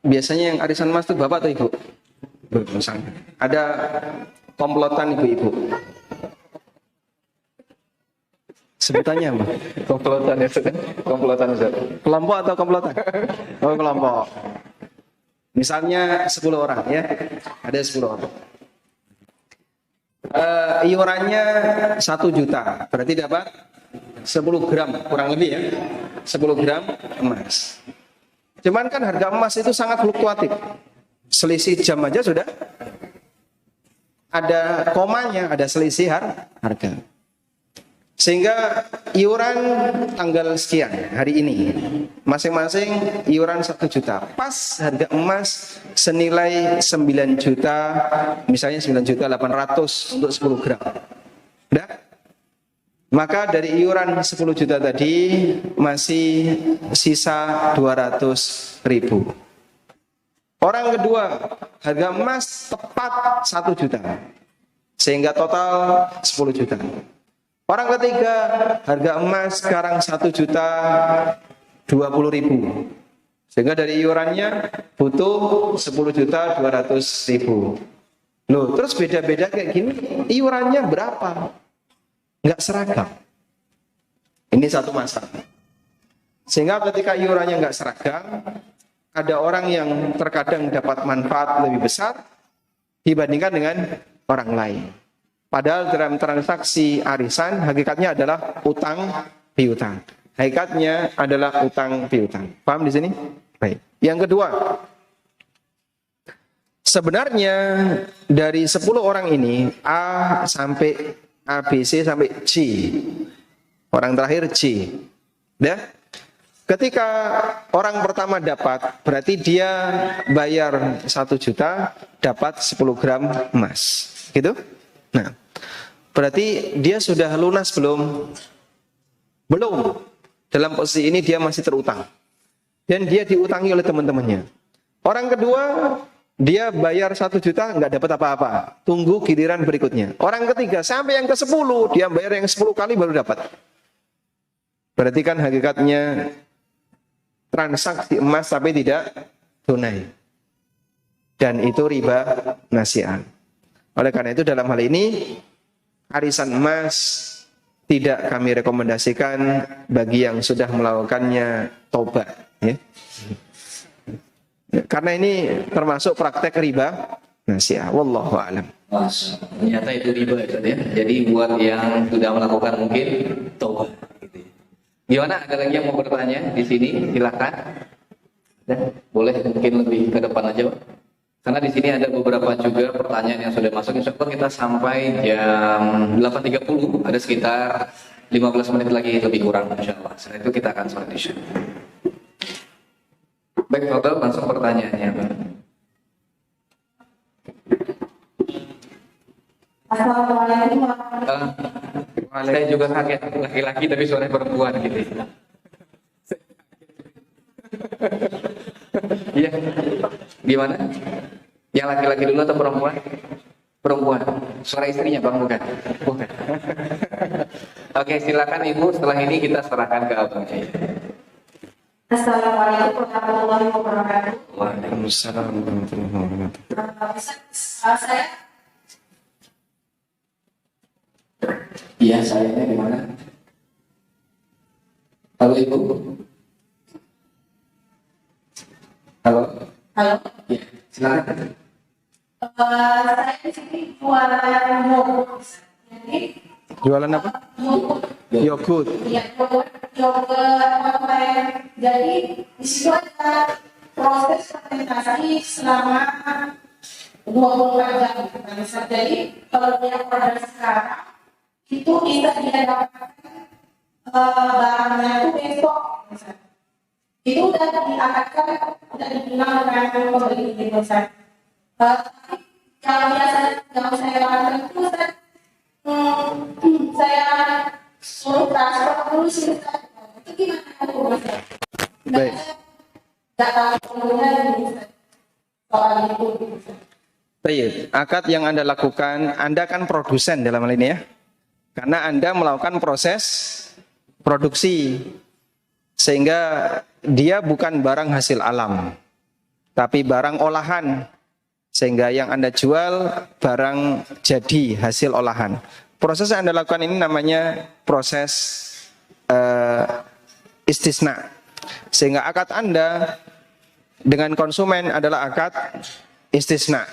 S1: biasanya yang arisan emas itu bapak atau ibu? Ada komplotan ibu-ibu. Sebutannya apa?
S2: Komplotan ya, komplotan Ustaz.
S1: Kelompok atau komplotan? Oh, kelompok. Misalnya 10 orang ya. Ada 10 orang. Iurannya 1 juta. Berarti dapat 10 gram kurang lebih ya. 10 gram emas. Cuman kan harga emas itu sangat fluktuatif. Selisih jam aja sudah ada komanya, ada selisih harga. Sehingga iuran tanggal sekian hari ini masing-masing iuran 1 juta. Pas harga emas senilai 9 juta, misalnya 9.800.000 untuk 10 gram. Udah? Maka dari iuran 10 juta tadi masih sisa 200.000. Orang kedua, harga emas tepat 1 juta. Sehingga total 10 juta. Orang ketiga, harga emas sekarang 1 juta 20.000. Sehingga dari iurannya butuh 10 juta 200.000. Loh, terus beda-beda kayak gini, iurannya berapa? Nggak seragam. Ini satu masalah. Sehingga ketika iurannya nggak seragam, ada orang yang terkadang dapat manfaat lebih besar dibandingkan dengan orang lain. Padahal dalam transaksi arisan, hakikatnya adalah utang piutang. Hakikatnya adalah utang piutang. Paham di sini? Baik. Yang kedua, sebenarnya dari 10 orang ini A sampai A, B, C sampai C. Orang terakhir C. Ya. Ketika orang pertama dapat, berarti dia bayar 1 juta, dapat 10 gram emas. Gitu? Nah, berarti dia sudah lunas belum? Belum. Dalam posisi ini dia masih terutang. Dan dia diutangi oleh teman-temannya. Orang kedua, dia bayar 1 juta, nggak dapat apa-apa. Tunggu giliran berikutnya. Orang ketiga, sampai yang ke-10, dia bayar yang 10 kali baru dapat. Berarti kan hakikatnya transaksi emas tapi tidak tunai. Dan itu riba nasi'ah. Oleh karena itu dalam hal ini, arisan emas tidak kami rekomendasikan bagi yang sudah melakukannya tobat. Ya. Karena ini termasuk praktek riba nasi'ah. Wallahu a'lam.
S2: Ternyata itu riba ya. Jadi buat yang sudah melakukan mungkin taubat. Gitu. Gimana? Ada lagi yang mau bertanya di sini? Silakan. Boleh mungkin lebih ke depan aja, Pak. Karena di sini ada beberapa juga pertanyaan yang sudah masuk. Insya Allah kita sampai jam 8.30. Ada sekitar 15 menit lagi lebih kurang. Insya Allah. Setelah itu kita akan sholat isya. Baik, Fadl, langsung pertanyaannya, Pak.
S4: Assalamualaikum.
S2: Saya juga kaget, laki-laki tapi suaranya perempuan gitu. Iya, gimana? Yang laki-laki dulu atau perempuan? Perempuan. Suara istrinya, Bang, bukan? Bukan. Oke, silakan Ibu. Setelah ini kita serahkan ke abangnya.
S4: Assalamualaikum warahmatullahi wabarakatuh.
S1: Waalaikumsalam warahmatullahi wabarakatuh.
S4: Saya
S2: Iya, sayangnya gimana? Halo Ibu. Halo.
S4: halo.
S2: Ya, silakan.
S4: Saya di sini jualan yogurt. Jadi
S1: Jualan apa?
S4: yogurt.
S1: Yogurt.
S4: Ya, yogurt online. Jadi di situ ada proses fermentasi selama 24 jam. Jadi kalau dia order sekarang itu bisa dia dapatkan barangnya itu besok. Itu udah diangkatkan, udah dibilang dengan pembeli gitu. Tapi kalau biasa saya lakukan itu saya suruh transfer dulu sih. Itu gimana?
S1: Baik.
S4: Nggak tahu seluruhnya soal itu.
S1: Baik. Akad yang Anda lakukan, Anda kan produsen dalam hal ini ya. Karena Anda melakukan proses produksi. Sehingga dia bukan barang hasil alam. Tapi barang olahan. Sehingga yang Anda jual barang jadi hasil olahan. Proses yang Anda lakukan ini namanya proses istisna. Sehingga akad Anda dengan konsumen adalah akad istisna.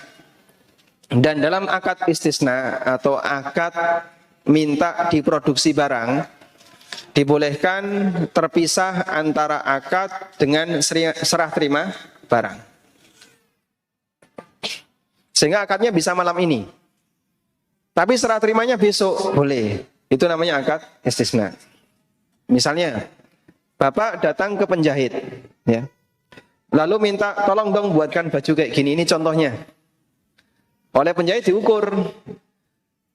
S1: Dan dalam akad istisna atau akad minta diproduksi barang, dibolehkan terpisah antara akad dengan serah terima barang. Sehingga akadnya bisa malam ini. Tapi serah terimanya besok, boleh. Itu namanya akad istisna. Misalnya, Bapak datang ke penjahit, ya. Lalu minta, tolong dong buatkan baju kayak gini. Ini contohnya. Oleh penjahit diukur.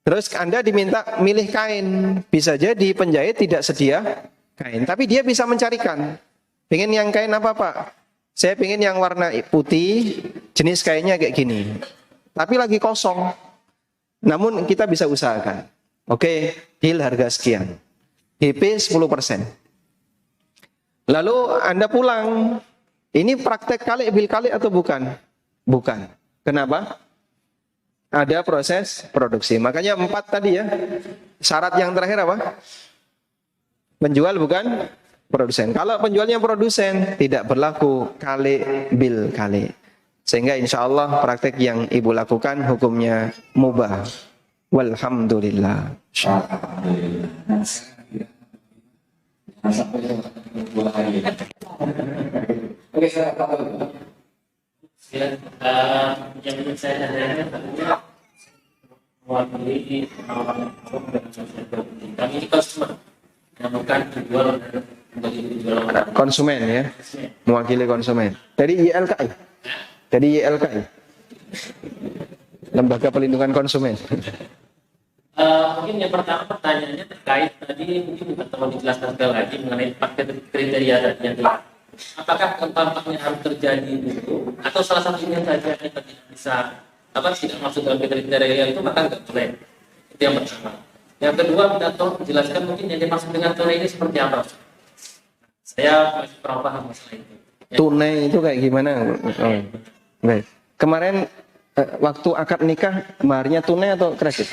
S1: Terus Anda diminta milih kain. Bisa jadi penjahit tidak sedia kain, tapi dia bisa mencarikan. Pengen yang kain apa Pak? Saya pengen yang warna putih, jenis kainnya kayak gini. Tapi lagi kosong. Namun kita bisa usahakan. Oke, deal harga sekian. HP 10%. Lalu Anda pulang. Ini praktek kali bil kali atau bukan? Bukan. Kenapa? Ada proses produksi. Makanya 4 tadi ya. Syarat yang terakhir apa? Penjual bukan produsen. Kalau penjualnya produsen, tidak berlaku kali bil kali. Sehingga insya Allah praktek yang ibu lakukan hukumnya mubah. Walhamdulillah.
S2: Alhamdulillah. Sampai dua hari. Oke, saya tahu.
S3: Yang ingin saya tanyakan tentunya mewakili kami ini konsumen yang bukan penjual dan penjual
S1: Konsumen ya, mewakili konsumen. Dari YLKI, Lembaga Pelindungan Konsumen.
S3: Mungkin yang pertama pertanyaannya terkait tadi mungkin teman dijelaskan sekali lagi mengenai paket kriteria tadi yang telah. Apakah tampaknya harus terjadi itu atau salah satunya saja kita tidak bisa tidak masuk dalam kriteria itu maka nggak boleh. Itu yang pertama. Yang kedua minta tolong jelaskan mungkin yang dimaksud dengan tunai ini seperti apa. Saya masih kurang paham masalah itu.
S1: Tunai itu kayak gimana? Oh, baik. Kemarin waktu akad nikah maharnya tunai atau kredit?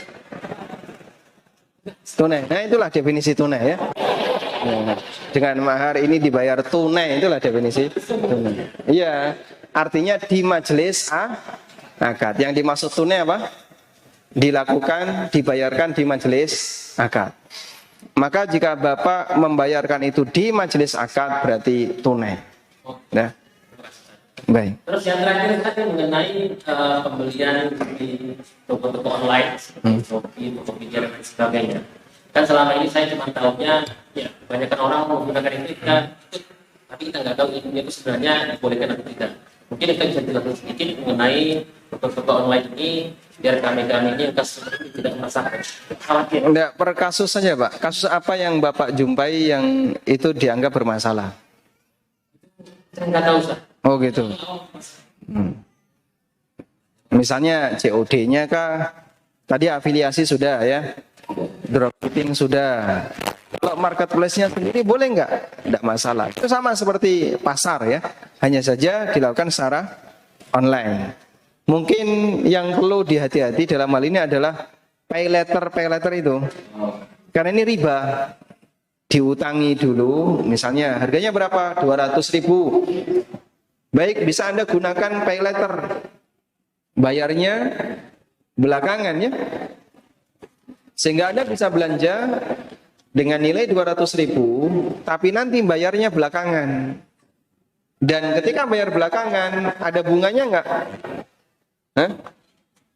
S1: Tunai. Nah itulah definisi tunai ya. Dengan mahar ini dibayar tunai, itulah definisi tunai. Iya, artinya di majelis akad. Yang dimaksud tunai apa? Dilakukan, dibayarkan di majelis akad. Maka jika Bapak membayarkan itu di majelis akad berarti tunai. Nah, baik.
S3: Terus yang terakhir tadi mengenai pembelian di toko-toko online seperti Shopee, Tokopedia dan sebagainya. Kan selama ini saya cuma tahunya ya kebanyakan orang menggunakan itu kan, tapi kita nggak tahu ilmunya itu sebenarnya dibolehkan atau tidak. Mungkin kita bisa jelaskan sedikit mengenai toko-toko online ini biar kami ini kasus seperti tidak merasakan khawatir.
S1: Enggak, per kasus saja Pak. Kasus apa yang Bapak jumpai yang itu dianggap bermasalah?
S3: Saya nggak tahu Ustaz.
S1: Oh gitu. Misalnya COD-nya kah? Tadi afiliasi sudah ya. Dropshipping sudah. Kalau marketplace-nya sendiri boleh nggak? Tidak masalah. Itu sama seperti pasar ya. Hanya saja dilakukan secara online. Mungkin yang perlu dihati-hati dalam hal ini adalah pay letter itu. Karena ini riba. Diutangi dulu. Misalnya harganya berapa? 200.000. Baik, bisa Anda gunakan pay letter. Bayarnya belakangan ya. Sehingga Anda bisa belanja dengan nilai 200.000, tapi nanti bayarnya belakangan. Dan ketika bayar belakangan, ada bunganya nggak?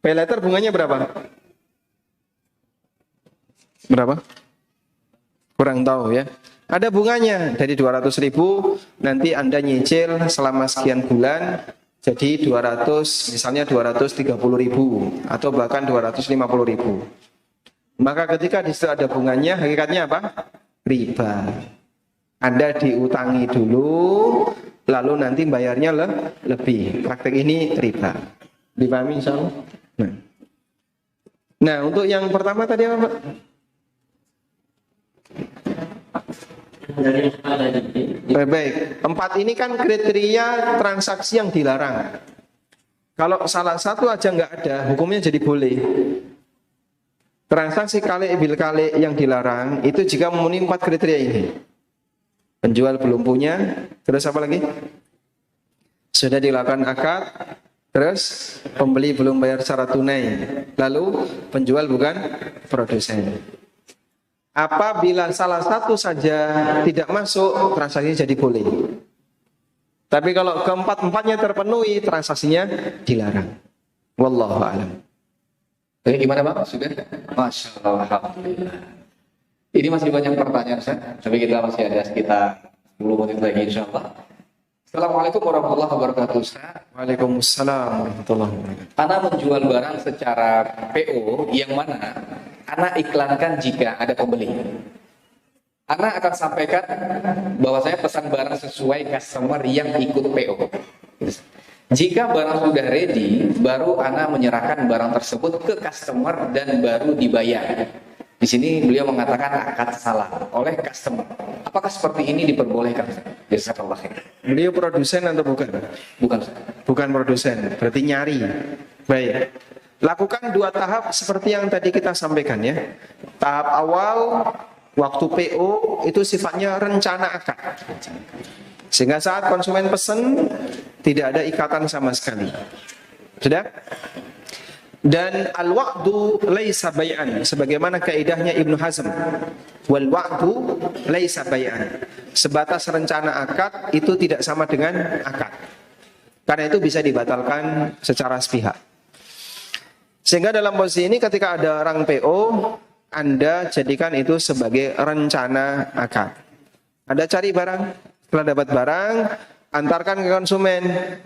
S1: Pay letter bunganya berapa? Berapa? Kurang tahu ya. Ada bunganya dari 200.000, nanti Anda nyicil selama sekian bulan, jadi 200, misalnya 230.000 atau bahkan 250.000. Maka ketika di situ ada bunganya, hakikatnya apa? Riba. Anda diutangi dulu, lalu nanti bayarnya lebih. Praktek ini riba. Dipahami insyaallah? Nah, untuk yang pertama tadi apa Pak? Baik. 4 ini kan kriteria transaksi yang dilarang. Kalau salah satu aja nggak ada, hukumnya jadi boleh. Transaksi kali bil kali yang dilarang itu jika memenuhi 4 kriteria ini. Penjual belum punya, terus apa lagi? Sudah dilakukan akad, terus pembeli belum bayar secara tunai, lalu penjual bukan produsen. Apabila salah satu saja tidak masuk, transaksi jadi boleh. Tapi kalau keempat-empatnya terpenuhi, transaksinya dilarang. Wallahu a'lam.
S2: Oke, gimana Pak? Sudah? Masya Allah, Alhamdulillah. Ini masih banyak pertanyaan, Ustaz. Tapi kita masih ada sekitar 10 menit lagi, insya Allah. Assalamualaikum warahmatullahi wabarakatuh, Ustaz.
S1: Waalaikumsalam warahmatullahi wabarakatuh.
S2: Ana menjual barang secara PO yang mana Ana iklankan jika ada pembeli. Ana akan sampaikan bahwa saya pesan barang sesuai customer yang ikut PO. Jika barang sudah ready, baru Ana menyerahkan barang tersebut ke customer dan baru dibayar. Di sini beliau mengatakan akad salah oleh customer. Apakah seperti ini diperbolehkan? Jazakallah khair.
S1: Beliau produsen atau bukan?
S2: Bukan.
S1: Bukan produsen, berarti nyari. Baik. Lakukan 2 tahap seperti yang tadi kita sampaikan ya. Tahap awal waktu PO itu sifatnya rencana akad. Sehingga saat konsumen pesan tidak ada ikatan sama sekali. Sudah? Dan al-wa'du laisa bai'an, sebagaimana kaidahnya Ibnu Hazm. Wal wa'du laisa bai'an. Sebatas rencana akad itu tidak sama dengan akad. Karena itu bisa dibatalkan secara sepihak. Sehingga dalam posisi ini ketika ada orang PO, Anda jadikan itu sebagai rencana akad. Anda cari barang, setelah dapat barang, antarkan ke konsumen,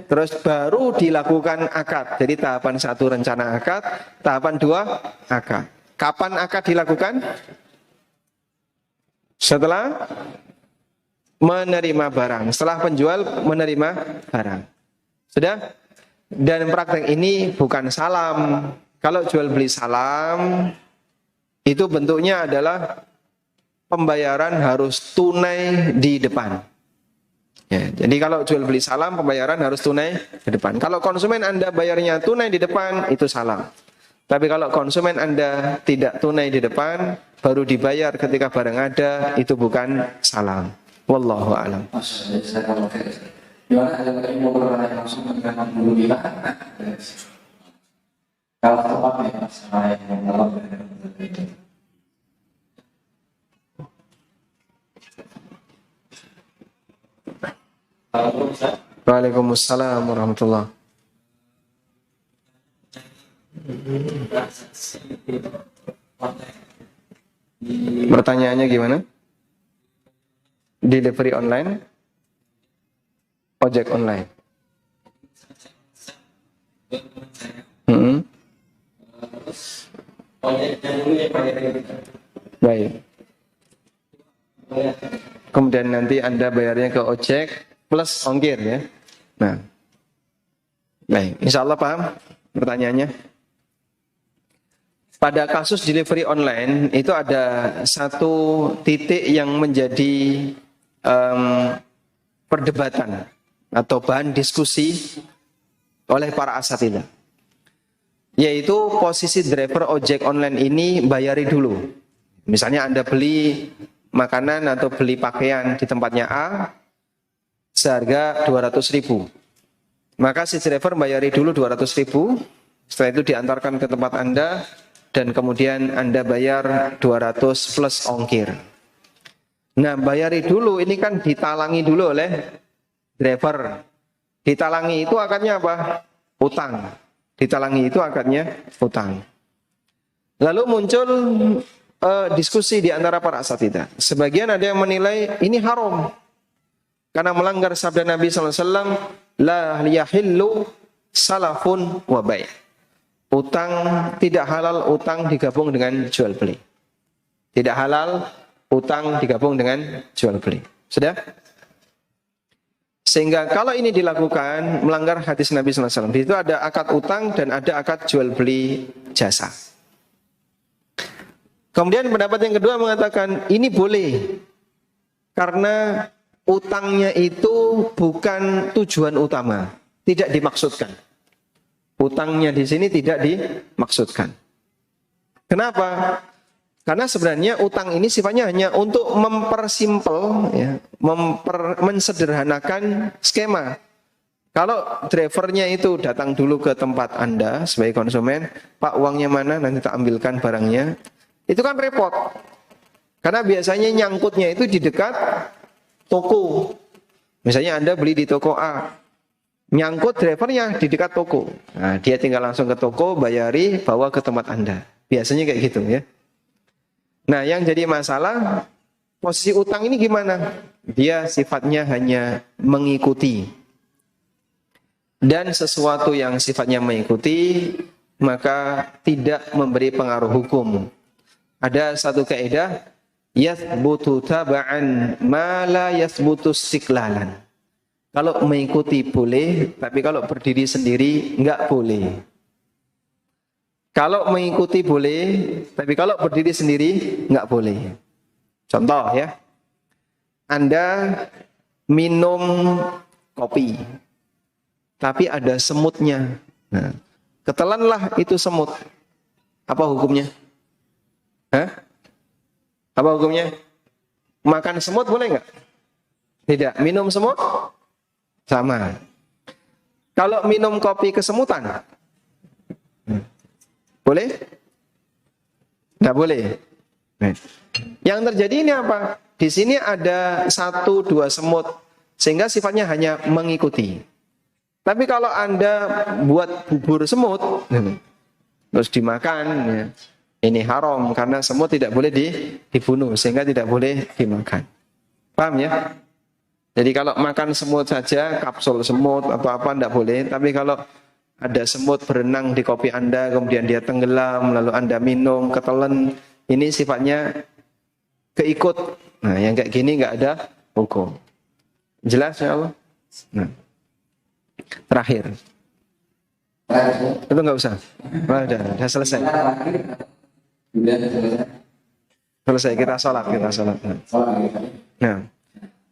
S1: terus baru dilakukan akad. Jadi tahapan 1 rencana akad, tahapan 2 akad. Kapan akad dilakukan? Setelah menerima barang, setelah penjual menerima barang. Sudah? Dan praktek ini bukan salam. Kalau jual beli salam, itu bentuknya adalah pembayaran harus tunai di depan. Ya, jadi kalau jual beli salam, pembayaran harus tunai di depan. Kalau konsumen Anda bayarnya tunai di depan, itu salam. Tapi kalau konsumen Anda tidak tunai di depan, baru dibayar ketika barang ada, itu bukan salam. Wallahu a'lam.
S2: Jazakallah khair. Gimana ada lagi mau bertanya langsung dengan dulu bila? Kalau tepat ya Mas, saya yang dalam
S1: Waalaikumsalam warahmatullahi. Pertanyaannya gimana? Delivery online? Ojek online? Baik. Kemudian nanti Anda bayarnya ke ojek plus ongkir ya. Nah, baik. Insya Allah paham pertanyaannya. Pada kasus delivery online itu ada satu titik yang menjadi perdebatan atau bahan diskusi oleh para asatidzah, yaitu posisi driver ojek online ini bayari dulu. Misalnya Anda beli makanan atau beli pakaian di tempatnya A seharga 200.000. Maka si driver bayari dulu 200.000, setelah itu diantarkan ke tempat Anda dan kemudian Anda bayar 200 plus ongkir. Nah, bayari dulu ini kan ditalangi dulu oleh driver. Ditalangi itu akadnya apa? Utang. Ditalangi itu akadnya utang. Lalu muncul diskusi di antara para asatidzah. Sebagian ada yang menilai ini haram karena melanggar sabda Nabi SAW, la yahillu salafun wa bai'. Utang tidak halal, utang digabung dengan jual beli. Tidak halal, utang digabung dengan jual beli. Sudah? Sehingga kalau ini dilakukan melanggar hadis Nabi SAW. Di situ ada akad utang dan ada akad jual beli jasa. Kemudian pendapat yang kedua mengatakan ini boleh karena utangnya itu bukan tujuan utama, tidak dimaksudkan. Utangnya di sini tidak dimaksudkan. Kenapa? Karena sebenarnya utang ini sifatnya hanya untuk mempersimpel, ya, mensederhanakan skema. Kalau drivernya itu datang dulu ke tempat Anda sebagai konsumen, Pak uangnya mana? Nanti tak ambilkan barangnya. Itu kan repot. Karena biasanya nyangkutnya itu di dekat toko. Misalnya Anda beli di toko A. Nyangkut drivernya di dekat toko. Nah, dia tinggal langsung ke toko, bayari, bawa ke tempat Anda. Biasanya kayak gitu ya. Nah, yang jadi masalah posisi utang ini gimana? Dia sifatnya hanya mengikuti. dan sesuatu yang sifatnya mengikuti maka tidak memberi pengaruh hukum. Ada satu kaidah, yathbutu taba'an ma la yathbutu istiqlalan. Kalau mengikuti boleh, tapi kalau berdiri sendiri enggak boleh. Kalau mengikuti boleh, tapi kalau berdiri sendiri enggak boleh. Contoh ya, Anda minum kopi, tapi ada semutnya. Nah, ketelanlah itu semut. Apa hukumnya? Hah? Apa hukumnya? Makan semut boleh nggak? Tidak. Minum semut? Sama. Kalau minum kopi kesemutan? Boleh? Nggak boleh. Yang terjadi ini apa? Di sini ada 1-2 semut, sehingga sifatnya hanya mengikuti. Tapi kalau Anda buat bubur semut, terus dimakan, ya, ini haram karena semut tidak boleh dibunuh, sehingga tidak boleh dimakan. Paham ya? Jadi kalau makan semut saja, kapsul semut atau apa tidak boleh. Tapi kalau ada semut berenang di kopi Anda, kemudian dia tenggelam, lalu Anda minum, ketelan, ini sifatnya keikut. Nah, yang kayak gini nggak ada hukum. Jelas ya Allah? Nah. Terakhir. Itu nggak usah. Nah, udah selesai. Selesai, kita sholat. Nah.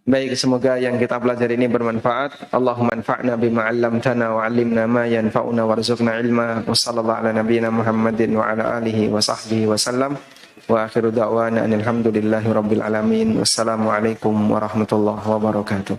S1: Baik, semoga yang kita pelajari ini bermanfaat. Allahumma anfa'na bima 'allamtana wa 'allimna ma yanfa'una warzuqna ilma. Wa sallallahu ala nabiyyina Muhammadin wa ala alihi wa sahbihi wa sallam. Wa akhiru da'wana alhamdulillahi rabbil alamin. Wassalamualaikum warahmatullahi wabarakatuh.